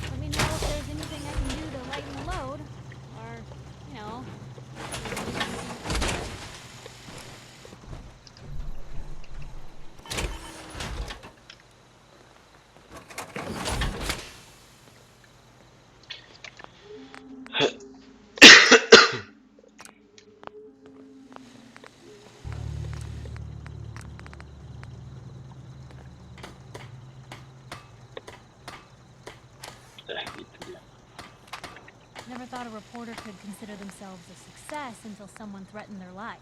Let me know if there's anything I can do to lighten the load. Or, you know. Never thought a reporter could consider themselves a success until someone threatened their life.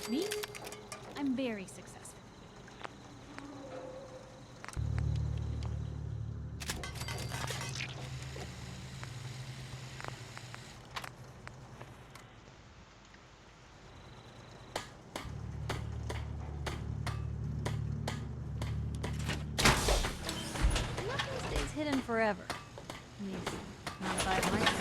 Me? I'm very successful. Nothing stays hidden forever. At least, not if I have my say.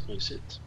Mysigt.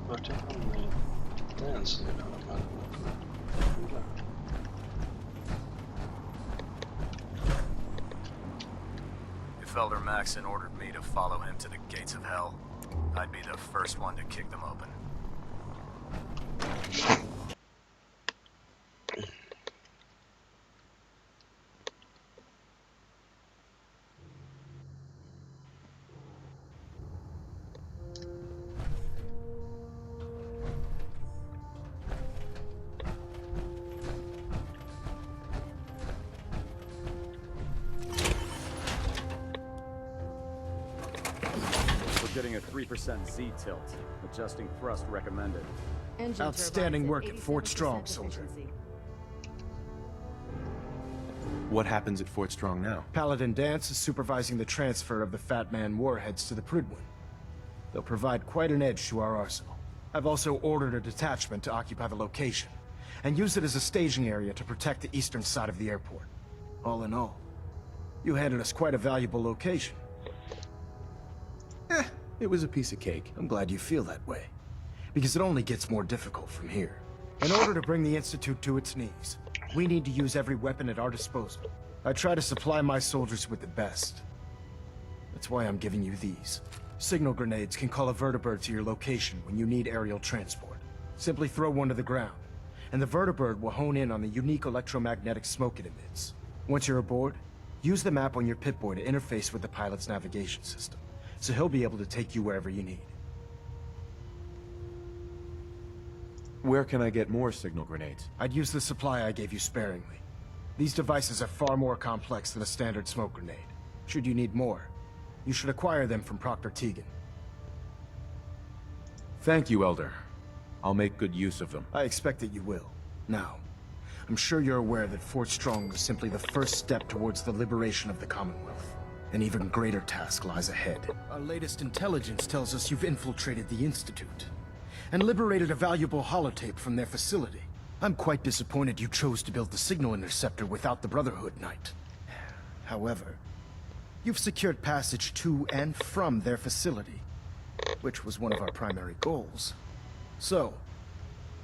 Vart är han? Det är en sida av alla. If Elder Maxon ordered me to follow him to the gates of hell, I'd be the first one to kick them open. Getting a 3% Z tilt. Adjusting thrust recommended. Engine Outstanding turbines work at at Fort 87% Strong, soldier. efficiency. What happens at Fort Strong now? Paladin Danse is supervising the transfer of the Fat Man warheads to the Prydwin. They'll provide quite an edge to our arsenal. I've also ordered a detachment to occupy the location, and use it as a staging area to protect the eastern side of the airport. All in all, you handed us quite a valuable location. It was a piece of cake. I'm glad you feel that way, because it only gets more difficult from here. In order to bring the Institute to its knees, we need to use every weapon at our disposal. I try to supply my soldiers with the best. That's why I'm giving you these. Signal grenades can call a vertibird to your location when you need aerial transport. Simply throw one to the ground, and the vertibird will hone in on the unique electromagnetic smoke it emits. Once you're aboard, use the map on your Pip-Boy to interface with the pilot's navigation system, so he'll be able to take you wherever you need. Where can I get more signal grenades? I'd use the supply I gave you sparingly. These devices are far more complex than a standard smoke grenade. Should you need more, you should acquire them from Proctor Tegan. Thank you, Elder. I'll make good use of them. I expect that you will. Now, I'm sure you're aware that Fort Strong was simply the first step towards the liberation of the Commonwealth. An even greater task lies ahead. Our latest intelligence tells us you've infiltrated the Institute and liberated a valuable holotape from their facility. I'm quite disappointed you chose to build the signal interceptor without the Brotherhood Knight. However, you've secured passage to and from their facility, which was one of our primary goals. So,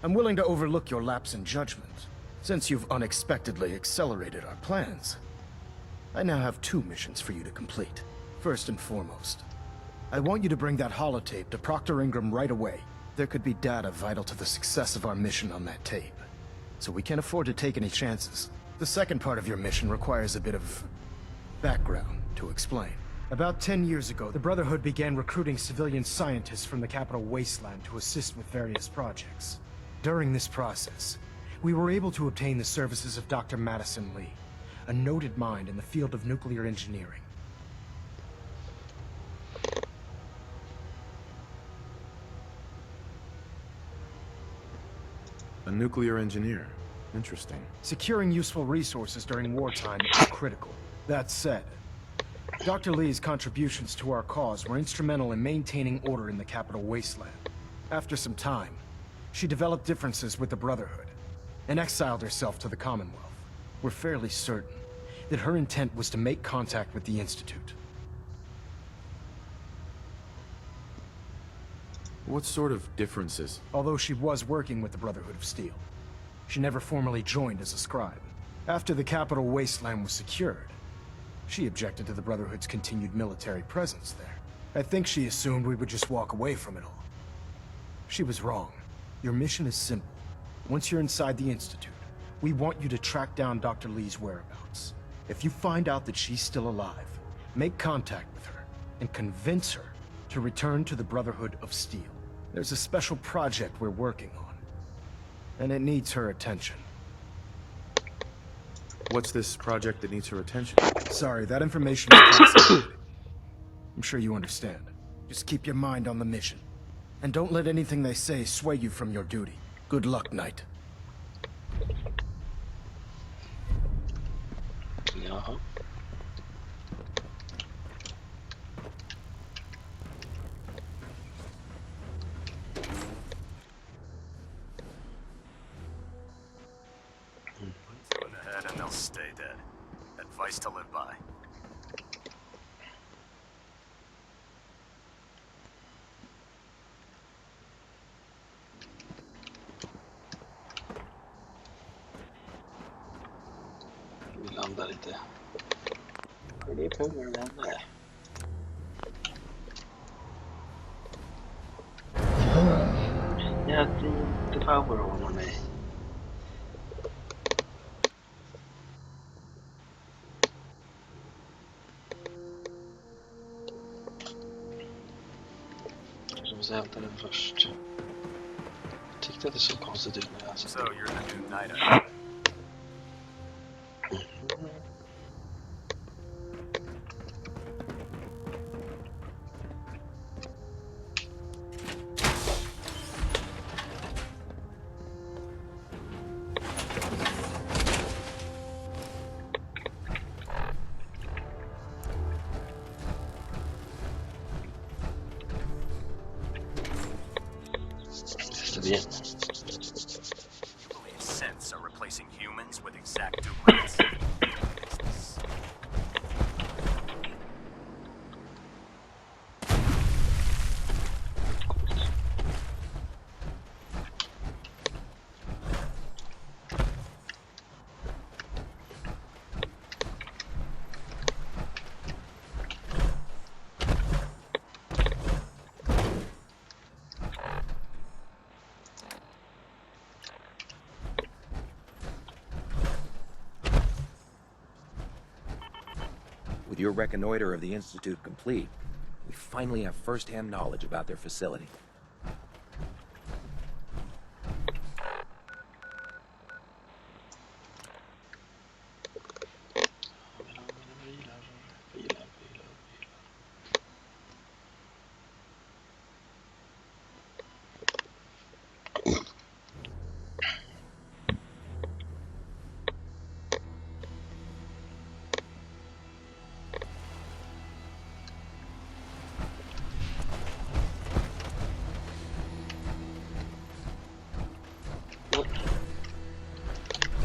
I'm willing to overlook your lapse in judgment, since you've unexpectedly accelerated our plans. I now have 2 missions for you to complete. First and foremost, I want you to bring that holotape to Proctor Ingram right away. There could be data vital to the success of our mission on that tape, so we can't afford to take any chances. The second part of your mission requires a bit of background to explain. About 10 years ago, the Brotherhood began recruiting civilian scientists from the capital wasteland to assist with various projects. During this process, we were able to obtain the services of Dr. Madison Lee, a noted mind in the field of nuclear engineering. A nuclear engineer. Interesting. Securing useful resources during wartime is critical. That said, Dr. Lee's contributions to our cause were instrumental in maintaining order in the capital wasteland. After some time, she developed differences with the Brotherhood and exiled herself to the Commonwealth. We're fairly certain that her intent was to make contact with the Institute. What sort of differences? Although she was working with the Brotherhood of Steel, she never formally joined as a scribe. After the capital wasteland was secured, she objected to the Brotherhood's continued military presence there. I think she assumed we would just walk away from it all. She was wrong. Your mission is simple. Once you're inside the Institute, we want you to track down Dr. Lee's whereabouts. If you find out that she's still alive, make contact with her and convince her to return to the Brotherhood of Steel. There's a special project we're working on, and it needs her attention. What's this project that needs her attention? Sorry, that information is classified. I'm sure you understand. Just keep your mind on the mission. And don't let anything they say sway you from your duty. Good luck, Knight. Jaha. Two in the head and they'll stay dead. Advice to live by. Vi landar lite. För det är pengar den där. Jag tror inte power on mig. Kanske måste hämta den först. Jag tyckte att det såg konstigt ut när jag So you're the new knight. bien. You believe synths are replacing humans with exact duplicates? With your reconnoiter of the Institute complete, we finally have first-hand knowledge about their facility.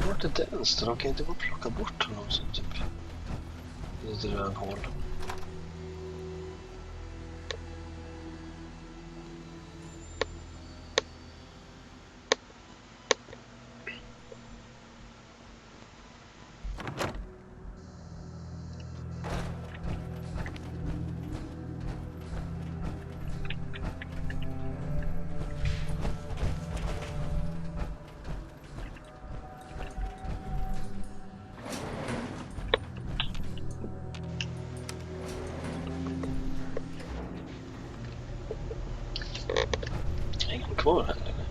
Vart är den? De kan inte bara plocka bort honom som typ ett rövhål. Kvar här eller?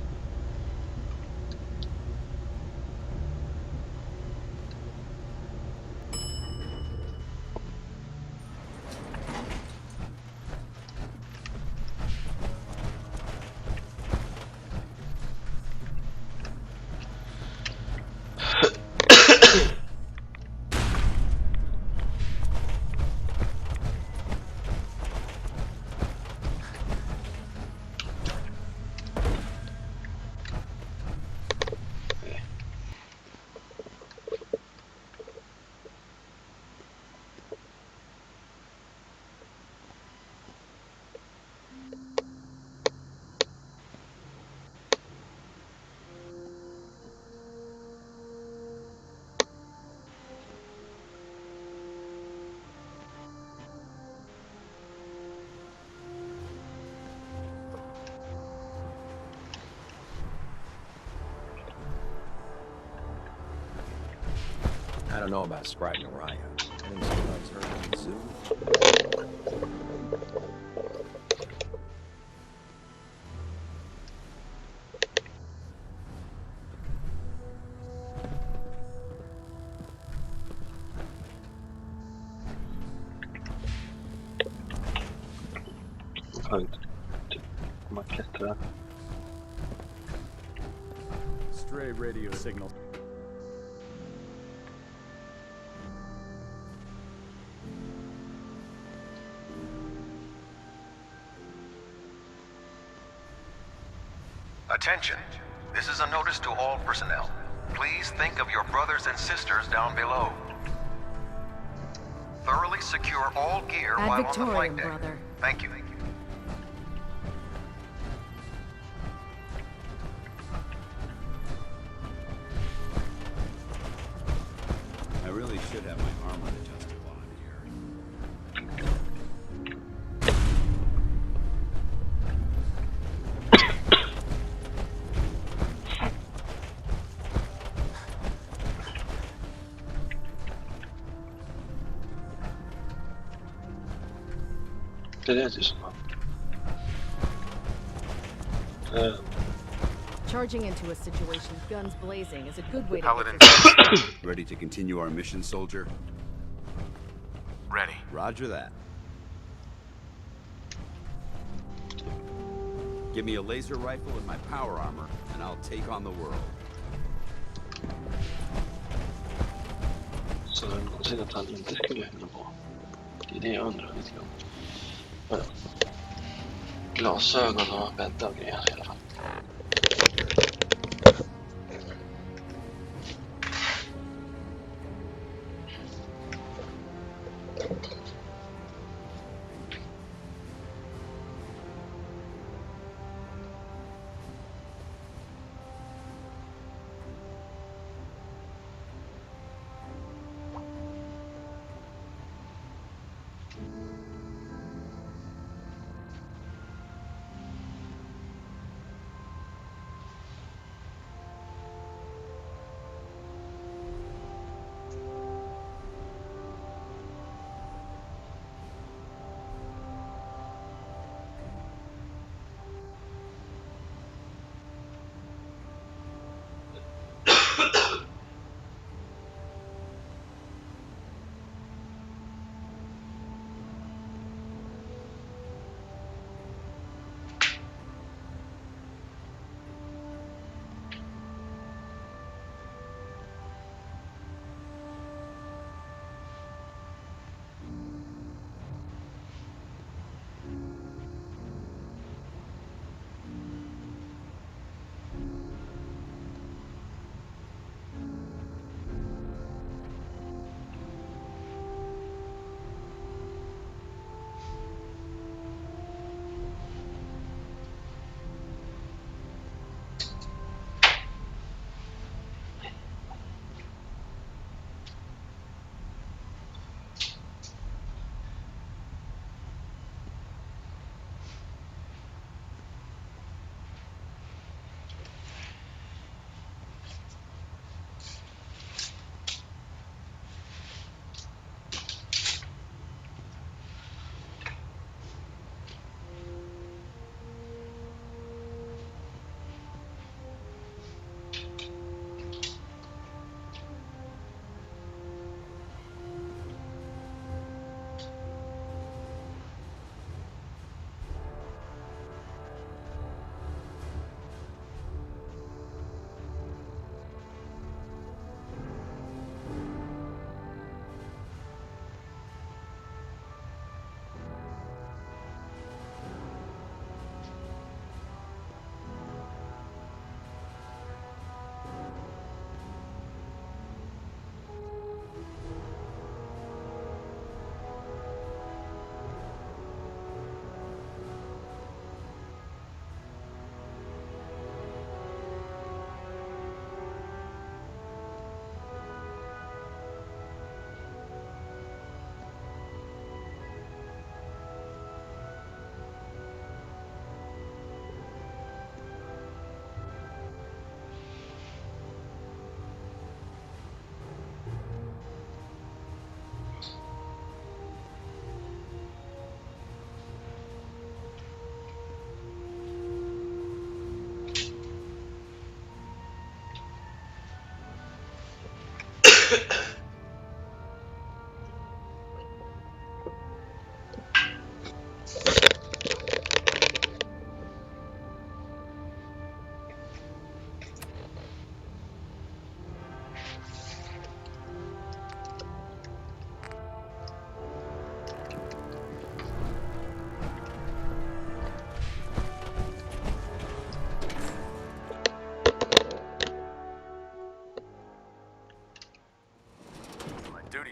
don't know about Scribe Mariah. I think sometimes her coming soon. Man klättrar. Stray radio signal. Attention. This is a notice to all personnel. Please think of your brothers and sisters down below. Thoroughly secure all gear Ad while on the Victoriam, flight deck. brother. Thank you. I really should have my armor adjustable on here. Det lät ju som han. Charging into a situation, guns blazing, is a good way to Paladin. get your... Ready to continue our mission, soldier? Ready. Roger that. Give me a laser rifle and my power armor, and I'll take on the world. Så den går till att han inte skulle hända på. Det är det jag undrar lite grann. Ja. Glasögon och bädda och grejer i alla fall.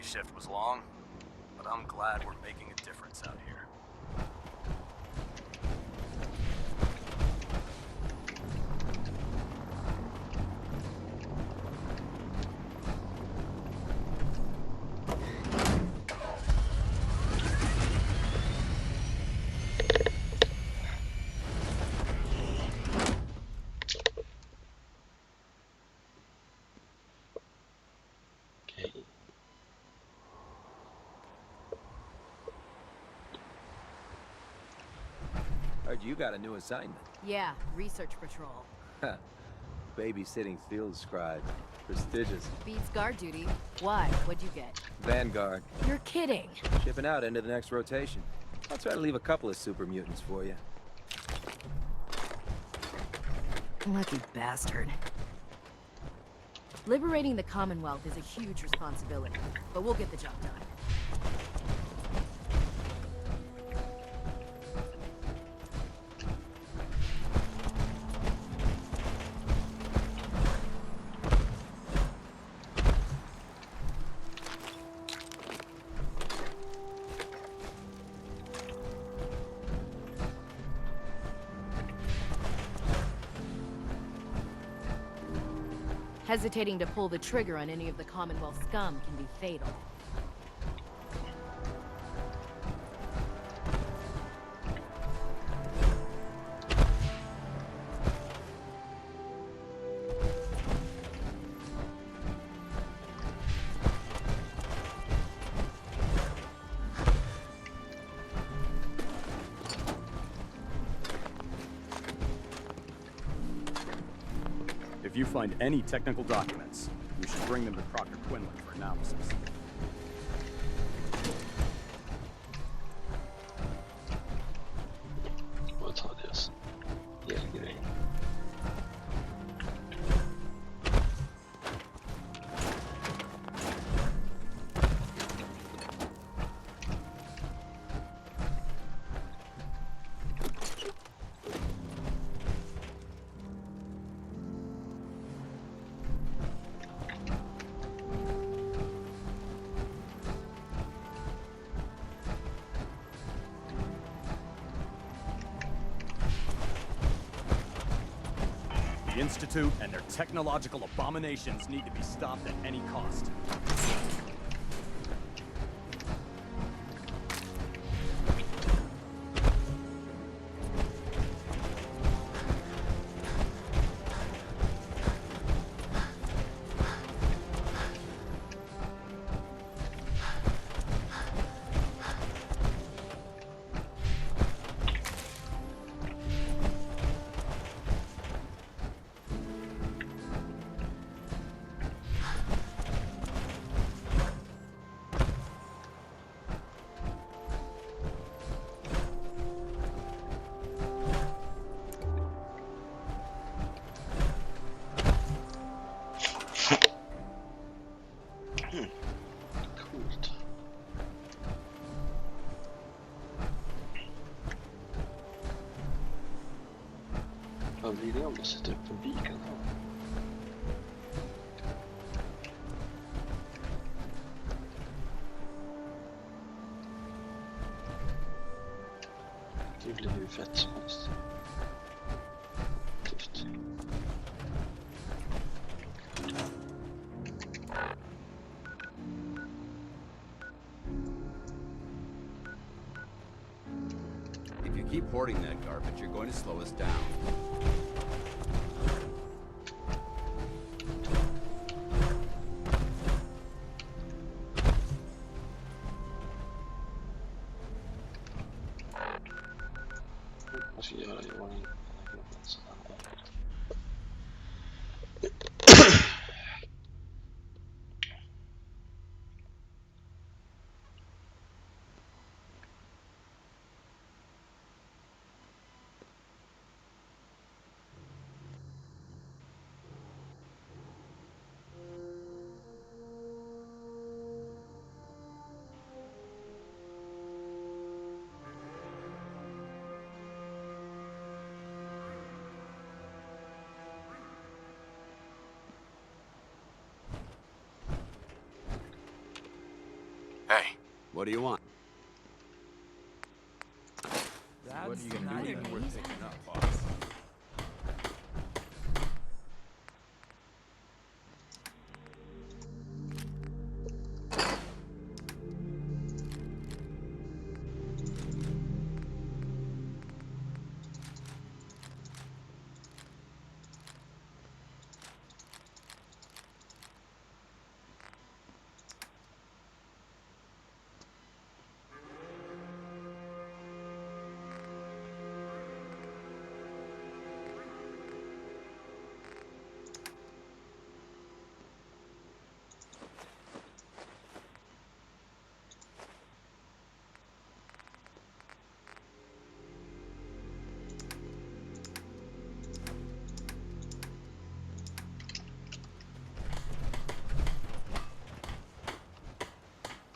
shift was long, but I'm glad we're making a difference out here. Heard you got a new assignment. Yeah, research patrol. Babysitting field scribe. Prestigious. Beats guard duty. Why? What'd you get? Vanguard. You're kidding. Shipping out into the next rotation. I'll try to leave a couple of super mutants for you. Lucky bastard. Liberating the Commonwealth is a huge responsibility, but we'll get the job done. Hesitating to pull the trigger on any of the Commonwealth scum can be fatal. If you find any technical documents, you should bring them to Dr. Quinlan for analysis. Vad tar det? Elgrej. The Institute and their technological abominations need to be stopped at any cost. Coolt. Vad blir det om jag sätter upp en beacon här? Det blir ju fett som helst. Tufft. If you keep hoarding that garbage, you're going to slow us down. Jag ska göra i ordning den här gruppen så den är. What do you want? What are you gonna do even worth picking up, boss?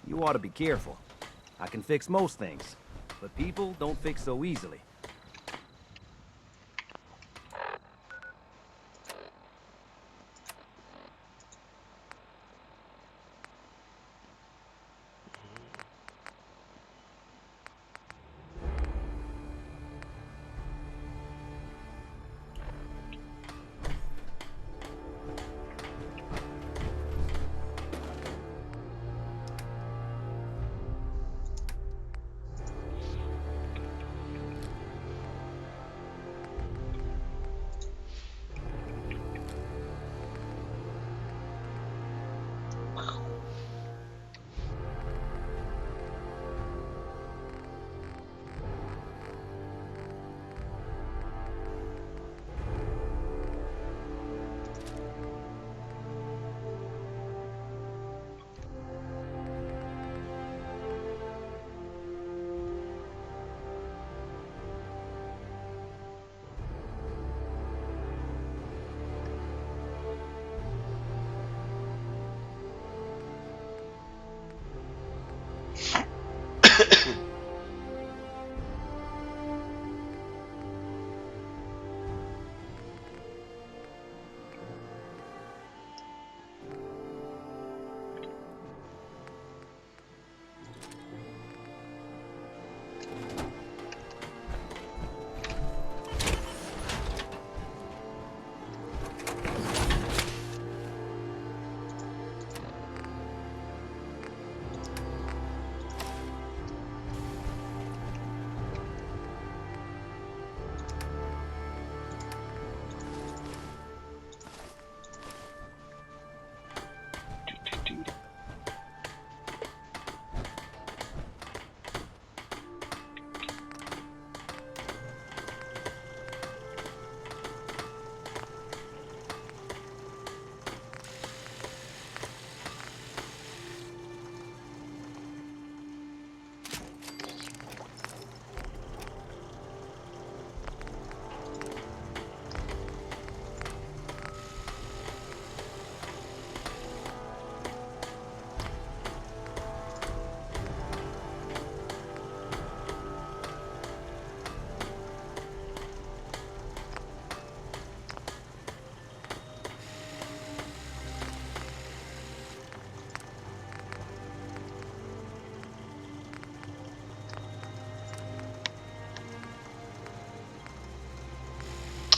You ought to be careful. I can fix most things, but people don't fix so easily.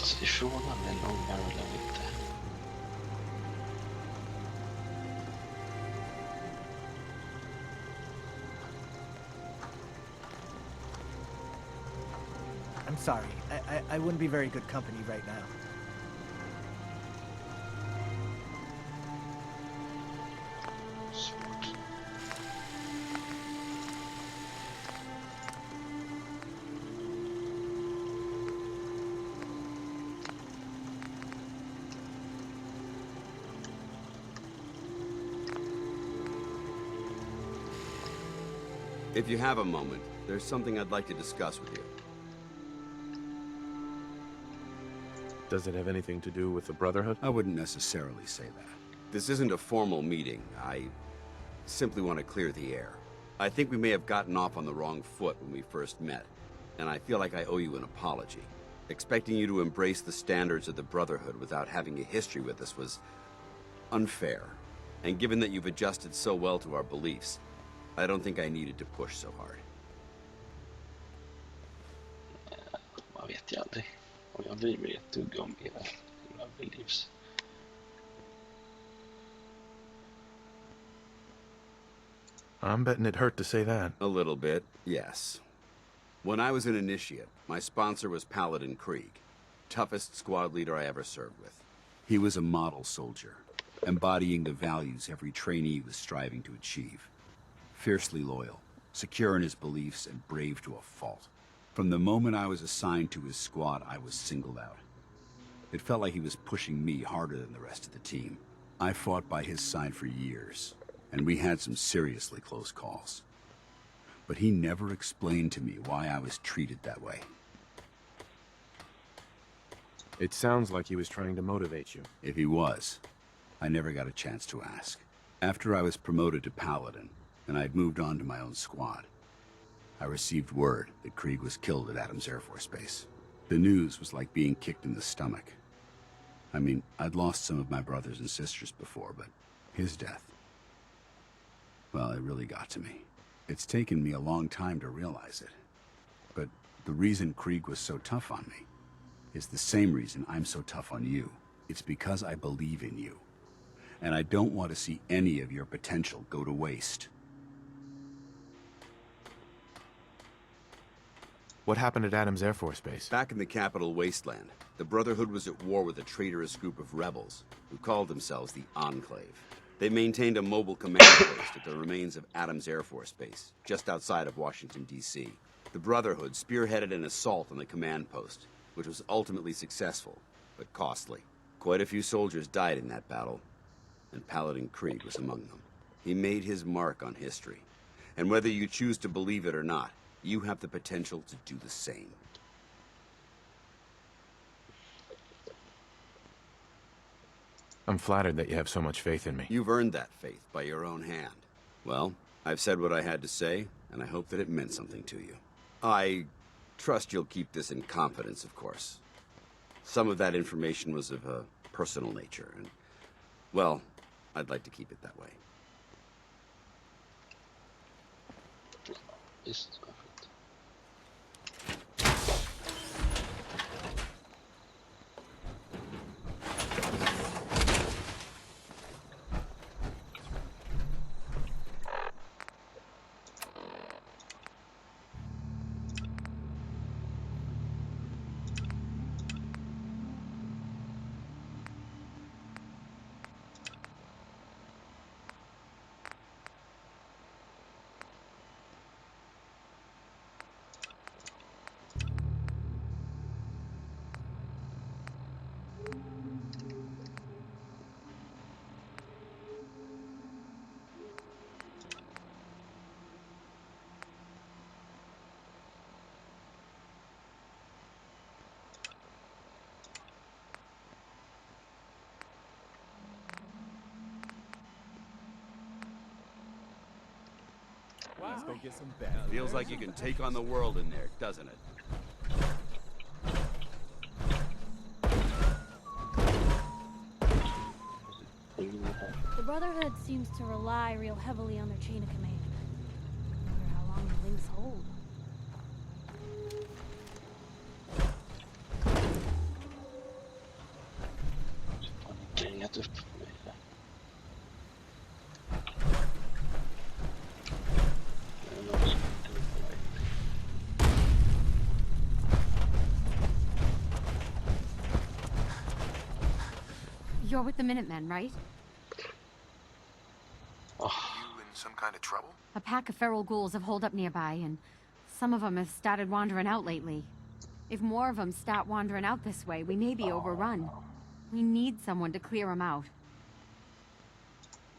Så det är frågan är långa eller inte. I'm sorry. I wouldn't be very good company right now. If you have a moment, there's something I'd like to discuss with you. Does it have anything to do with the Brotherhood? I wouldn't necessarily say that. This isn't a formal meeting. I simply want to clear the air. I think we may have gotten off on the wrong foot when we first met, and I feel like I owe you an apology. Expecting you to embrace the standards of the Brotherhood without having a history with us was unfair. And given that you've adjusted so well to our beliefs, I don't think I needed to push so hard. Man vet ju aldrig. Och jag bryr mig ett dugg om era livs. I'm betting it hurt to say that. A little bit, yes. When I was an initiate, my sponsor was Paladin Krieg, toughest squad leader I ever served with. He was a model soldier, embodying the values every trainee was striving to achieve. Fiercely loyal, secure in his beliefs, and brave to a fault. From the moment I was assigned to his squad, I was singled out. It felt like he was pushing me harder than the rest of the team. I fought by his side for years, and we had some seriously close calls. But he never explained to me why I was treated that way. It sounds like he was trying to motivate you. If he was, I never got a chance to ask. After I was promoted to Paladin, and I'd moved on to my own squad, I received word that Krieg was killed at Adams Air Force Base. The news was like being kicked in the stomach. I mean, I'd lost some of my brothers and sisters before, but his death, well, it really got to me. It's taken me a long time to realize it. But the reason Krieg was so tough on me is the same reason I'm so tough on you. It's because I believe in you. And I don't want to see any of your potential go to waste. What happened at Adams Air Force Base? Back in the capital wasteland, the Brotherhood was at war with a traitorous group of rebels who called themselves the Enclave. They maintained a mobile command post at the remains of Adams Air Force Base, just outside of Washington, D.C. The Brotherhood spearheaded an assault on the command post, which was ultimately successful, but costly. Quite a few soldiers died in that battle, and Paladin Krieg was among them. He made his mark on history, and whether you choose to believe it or not, you have the potential to do the same. I'm flattered that you have so much faith in me. You've earned that faith by your own hand. Well, I've said what I had to say, and I hope that it meant something to you. I trust you'll keep this in confidence, of course. Some of that information was of a personal nature, and, well, I'd like to keep it that way. Let's go get some bad. Feels like you can take on the world in there, doesn't it? The Brotherhood seems to rely real heavily on their chain of command. I wonder how long the links hold. Ringat upp mig. You're with the Minutemen, right? You in some kind of trouble? A pack of feral ghouls have holed up nearby, and some of them have started wandering out lately. If more of them start wandering out this way, we may be overrun. We need someone to clear them out.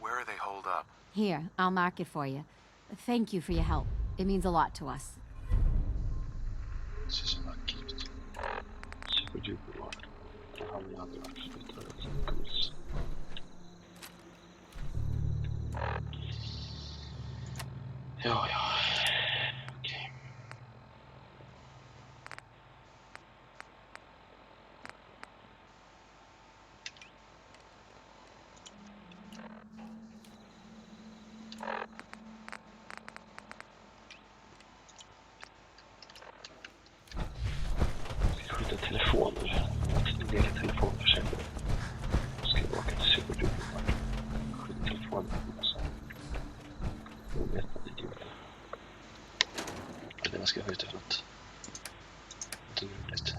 Where are they holed up? Here, I'll mark it for you. Thank you for your help. It means a lot to us. Så vackert. Superdupert. Jag har aldrig varit så coolt. Ja. Okej. jag ska skjuta för något. Någonting roligt.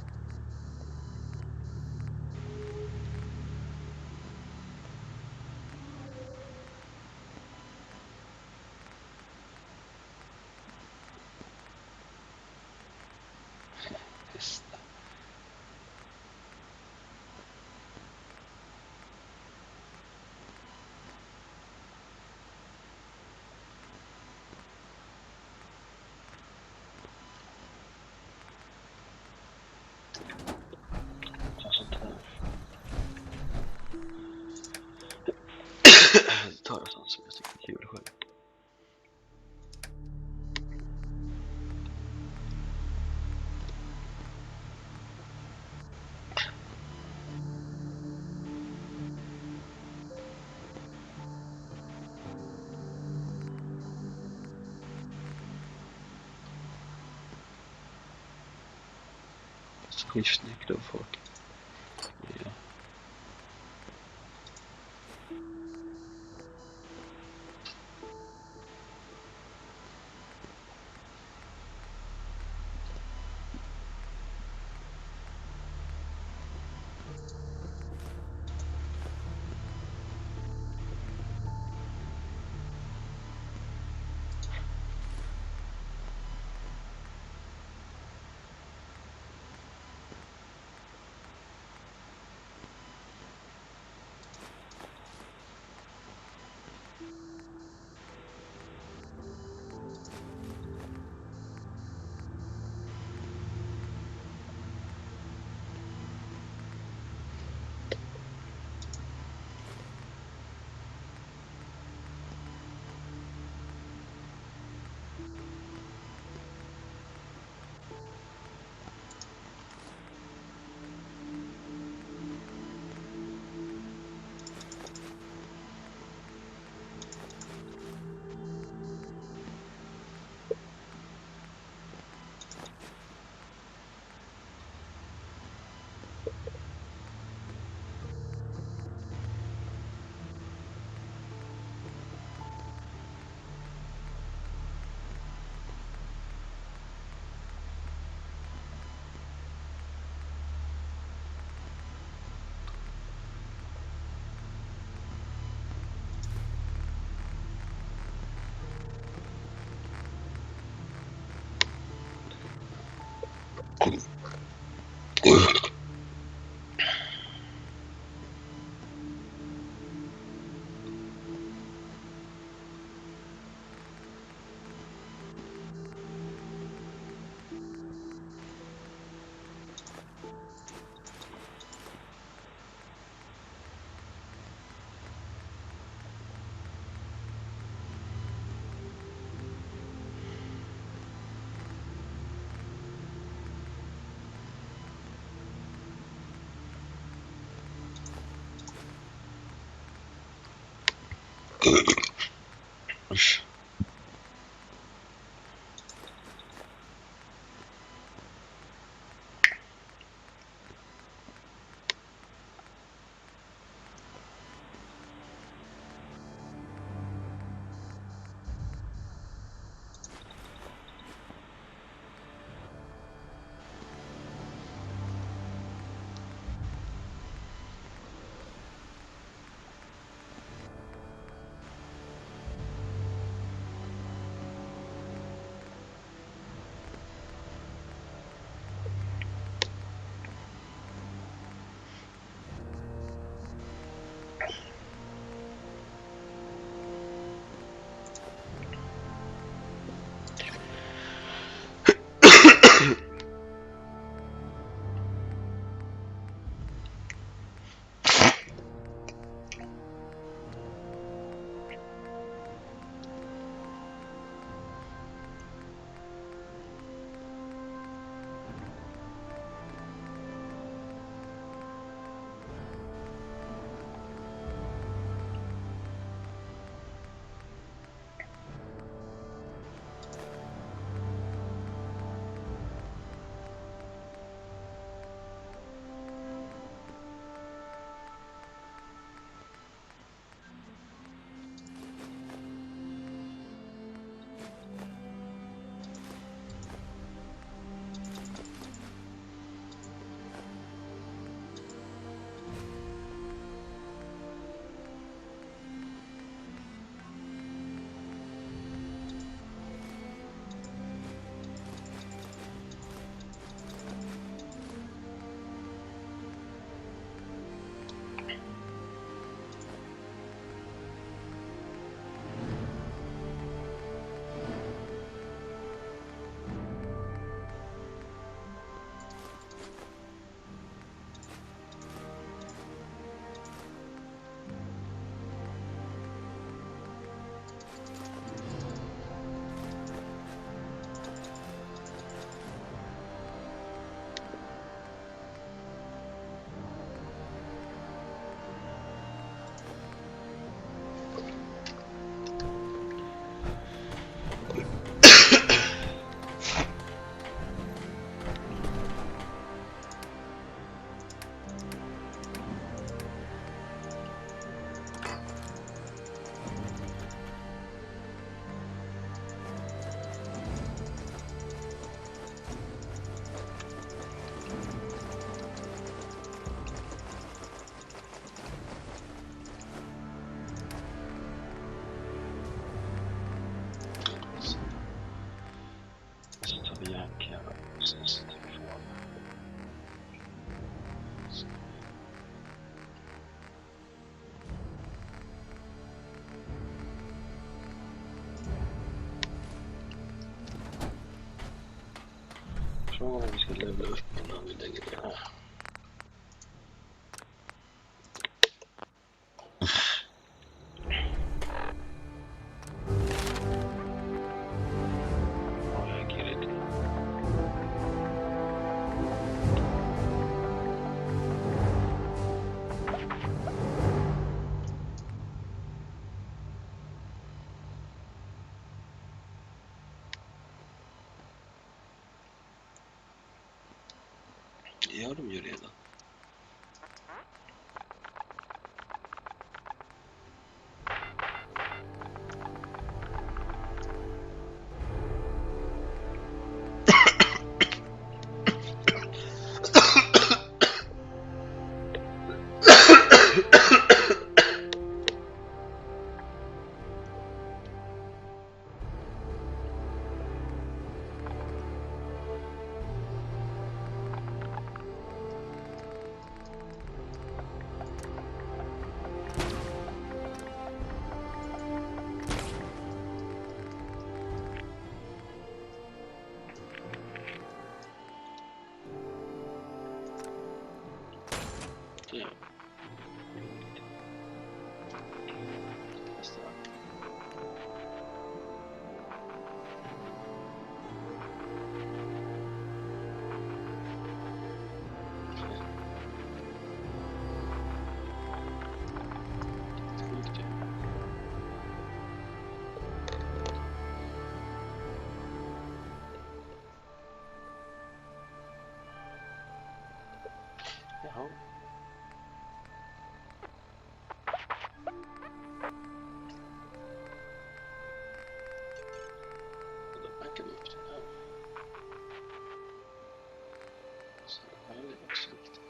Hästar. Tar jag sånt som jag tycker är kul själv. Skitsnyggt då folk. Ja. Usch. tankar och sen sätter vi ifrån. Frågan om vi ska levla upp innan vi lägger det här. Det gör de ju redan. Ja. Jaha. Då backar vi upp den här. Så här är det också viktigt.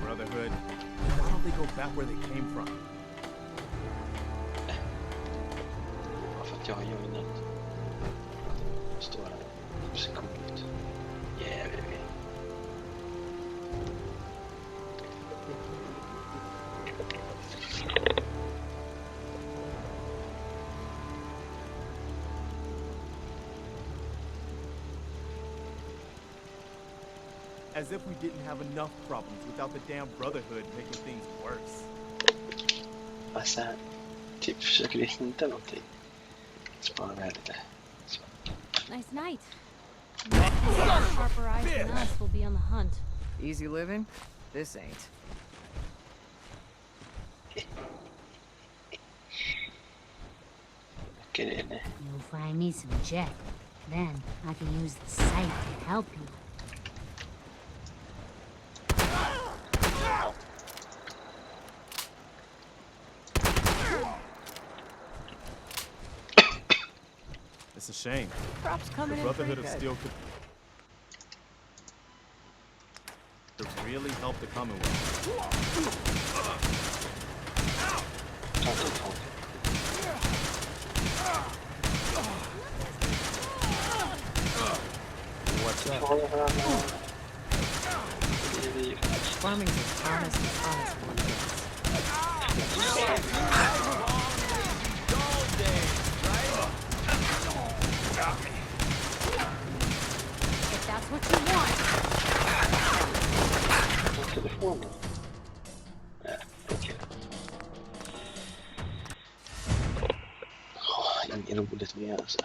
Brotherhood. Why don't they go back where they came from? Ja, för att jag har joinat. Det står här. Det ser coolt ut. Yeah, baby. As if we didn't have enough problems without the damn Brotherhood making things worse. Alltså, typ försöker hitta någonting. Spara med lite. Så. Nice night. Sharper eyes than us will be on the hunt. Easy living? This ain't. Get in there. You'll find me some jet. Then I can use the sight to help you. It's a shame. Props coming the in Brotherhood pretty of good. Steel could really help the Commonwealth. What's that? Farming's as honest one If that's what you want. To the former. Okay. Oh, jag är roligt med alltså.